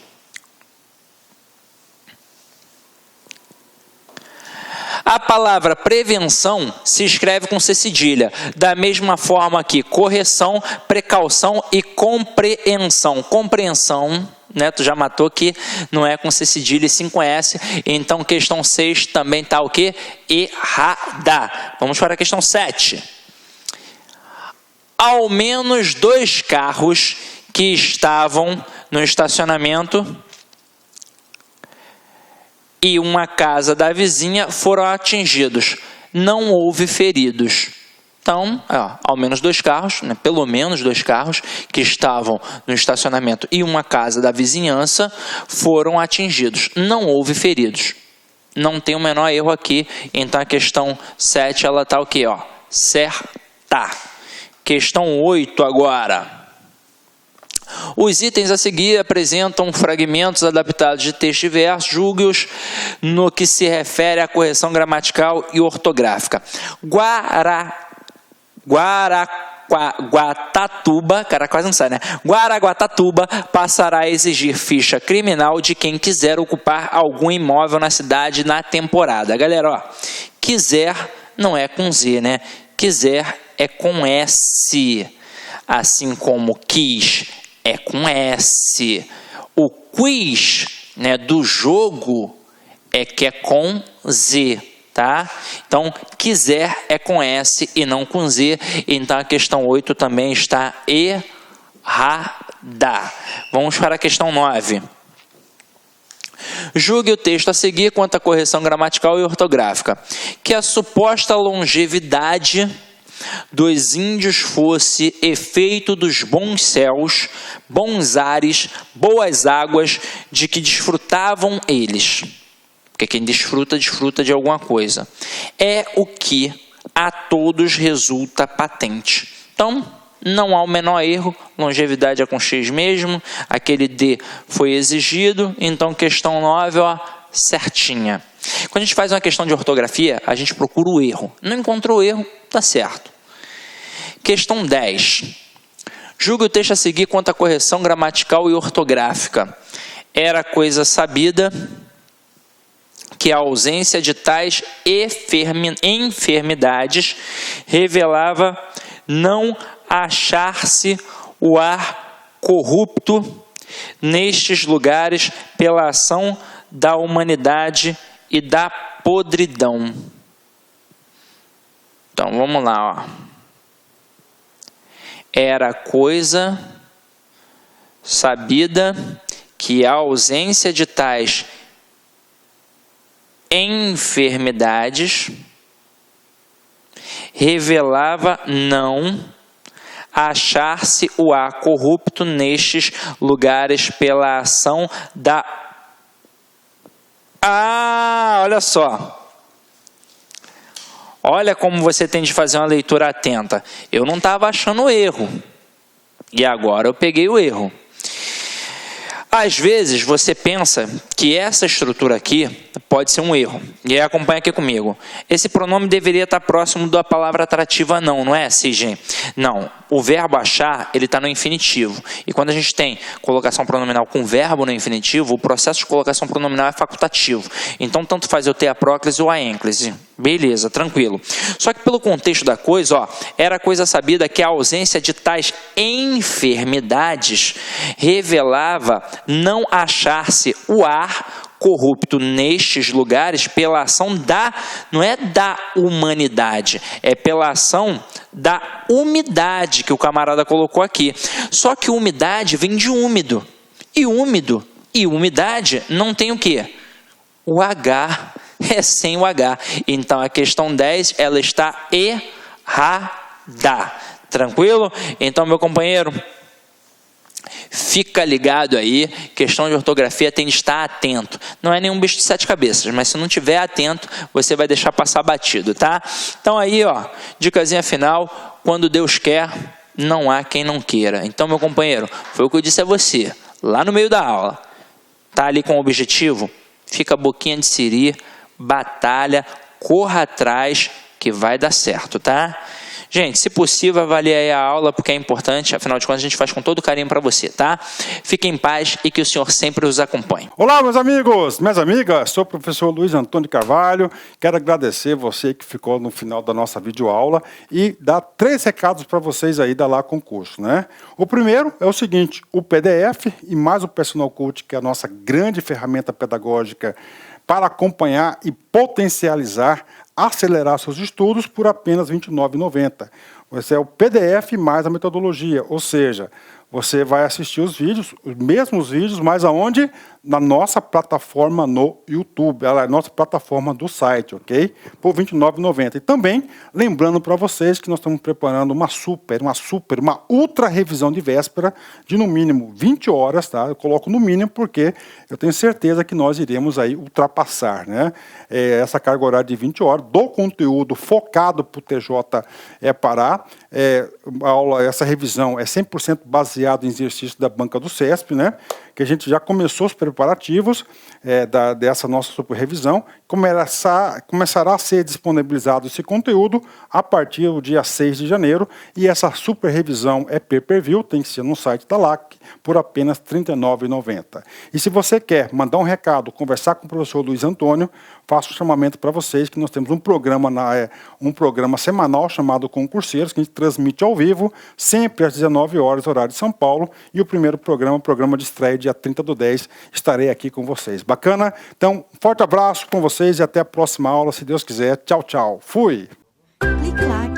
A palavra prevenção se escreve com C cedilha, da mesma forma que correção, precaução e compreensão. Compreensão, né, tu já matou que não é com C cedilha e sim com S. Então, questão 6 também está o quê? Errada. Vamos para a questão 7. Ao menos 2 carros que estavam no estacionamento e uma casa da vizinha foram atingidos. Não houve feridos. Então, ao menos 2 carros, né, pelo menos 2 carros que estavam no estacionamento e uma casa da vizinhança foram atingidos. Não houve feridos. Não tem o menor erro aqui. Então, a questão 7, ela está o quê? Ó, certa. Questão 8 agora. Os itens a seguir apresentam fragmentos adaptados de texto e verso, julgue-os no que se refere à correção gramatical e ortográfica. Guaraguatatuba, cara, quase não sai, né? Guaraguatatuba passará a exigir ficha criminal de quem quiser ocupar algum imóvel na cidade na temporada. Galera, ó, quiser não é com Z, né? Quiser é com S, assim como quis é com S. O quiz, né, do jogo é que é com Z, tá? Então, quiser é com S e não com Z. Então, a questão 8 também está errada. Vamos para a questão 9. Julgue o texto a seguir quanto à correção gramatical e ortográfica. Que a suposta longevidade dos índios fosse efeito dos bons céus, bons ares, boas águas de que desfrutavam eles. Porque quem desfruta, desfruta de alguma coisa. É o que a todos resulta patente. Então, não há o menor erro, longevidade é com X mesmo, aquele D foi exigido, então questão 9, ó, certinha. Quando a gente faz uma questão de ortografia, a gente procura o erro. Não encontrou o erro, tá certo. Questão 10. Julgue o texto a seguir quanto à correção gramatical e ortográfica. Era coisa sabida que a ausência de tais enfermidades revelava não achar-se o ar corrupto nestes lugares pela ação da humanidade e da podridão. Então, vamos lá, ó. Era coisa sabida que a ausência de tais enfermidades revelava não achar-se o ar corrupto nestes lugares pela ação da... olha só. Olha como você tem de fazer uma leitura atenta. Eu não estava achando o erro. E agora eu peguei o erro. Às vezes você pensa que essa estrutura aqui pode ser um erro. E aí acompanha aqui comigo. Esse pronome deveria estar próximo da palavra atrativa não é, Cisgen? Não. O verbo achar, ele está no infinitivo. E quando a gente tem colocação pronominal com verbo no infinitivo, o processo de colocação pronominal é facultativo. Então, tanto faz eu ter a próclise ou a ênclise. Beleza, tranquilo. Só que pelo contexto da coisa, ó, era coisa sabida que a ausência de tais enfermidades revelava não achar-se o ar corrupto nestes lugares pela ação não é da humanidade, é pela ação da umidade que o camarada colocou aqui. Só que umidade vem de úmido. E úmido e umidade não tem o quê? O H, é sem o H. Então a questão 10, ela está errada. Tranquilo? Então, meu companheiro, fica ligado aí, questão de ortografia tem de estar atento. Não é nenhum bicho de 7 cabeças, mas se não tiver atento, você vai deixar passar batido, tá? Então aí, ó, dicasinha final, quando Deus quer, não há quem não queira. Então, meu companheiro, foi o que eu disse a você, lá no meio da aula. Tá ali com o objetivo? Fica a boquinha de siri, batalha, corra atrás, que vai dar certo, tá? Gente, se possível, avalie aí a aula, porque é importante, afinal de contas, a gente faz com todo carinho para você, tá? Fique em paz e que o Senhor sempre os acompanhe. Olá, meus amigos, minhas amigas, sou o professor Luiz Antônio Carvalho, quero agradecer você que ficou no final da nossa videoaula e dar 3 recados para vocês aí da Lá Concurso, né? O primeiro é o seguinte, o PDF e mais o Personal Coach, que é a nossa grande ferramenta pedagógica para acompanhar e potencializar, acelerar seus estudos por apenas R$ 29,90. Esse é o PDF mais a metodologia, ou seja, você vai assistir os vídeos, os mesmos vídeos, mas aonde? Na nossa plataforma no YouTube, ela é a nossa plataforma do site, ok? Por R$ 29,90. E também, lembrando para vocês que nós estamos preparando uma ultra revisão de véspera de no mínimo 20 horas, tá? Eu coloco no mínimo porque eu tenho certeza que nós iremos aí ultrapassar, né? Essa carga horária de 20 horas do conteúdo focado para o TJ Pará. Essa revisão é 100% baseado em exercício da banca do CESP, né? Que a gente já começou os preparativos dessa nossa super revisão. Começará a ser disponibilizado esse conteúdo a partir do dia 6 de janeiro. E essa super revisão é pay-per-view, tem que ser no site da LAC, por apenas R$ 39,90. E se você quer mandar um recado, conversar com o professor Luiz Antônio, faço um chamamento para vocês que nós temos um programa semanal chamado Concurseiros, que a gente transmite ao vivo, sempre às 19 horas, horário de São Paulo. E o primeiro programa, o programa de estreia, dia 30/10, estarei aqui com vocês. Bacana? Então, forte abraço com vocês e até a próxima aula, se Deus quiser. Tchau, tchau. Fui! Clique lá.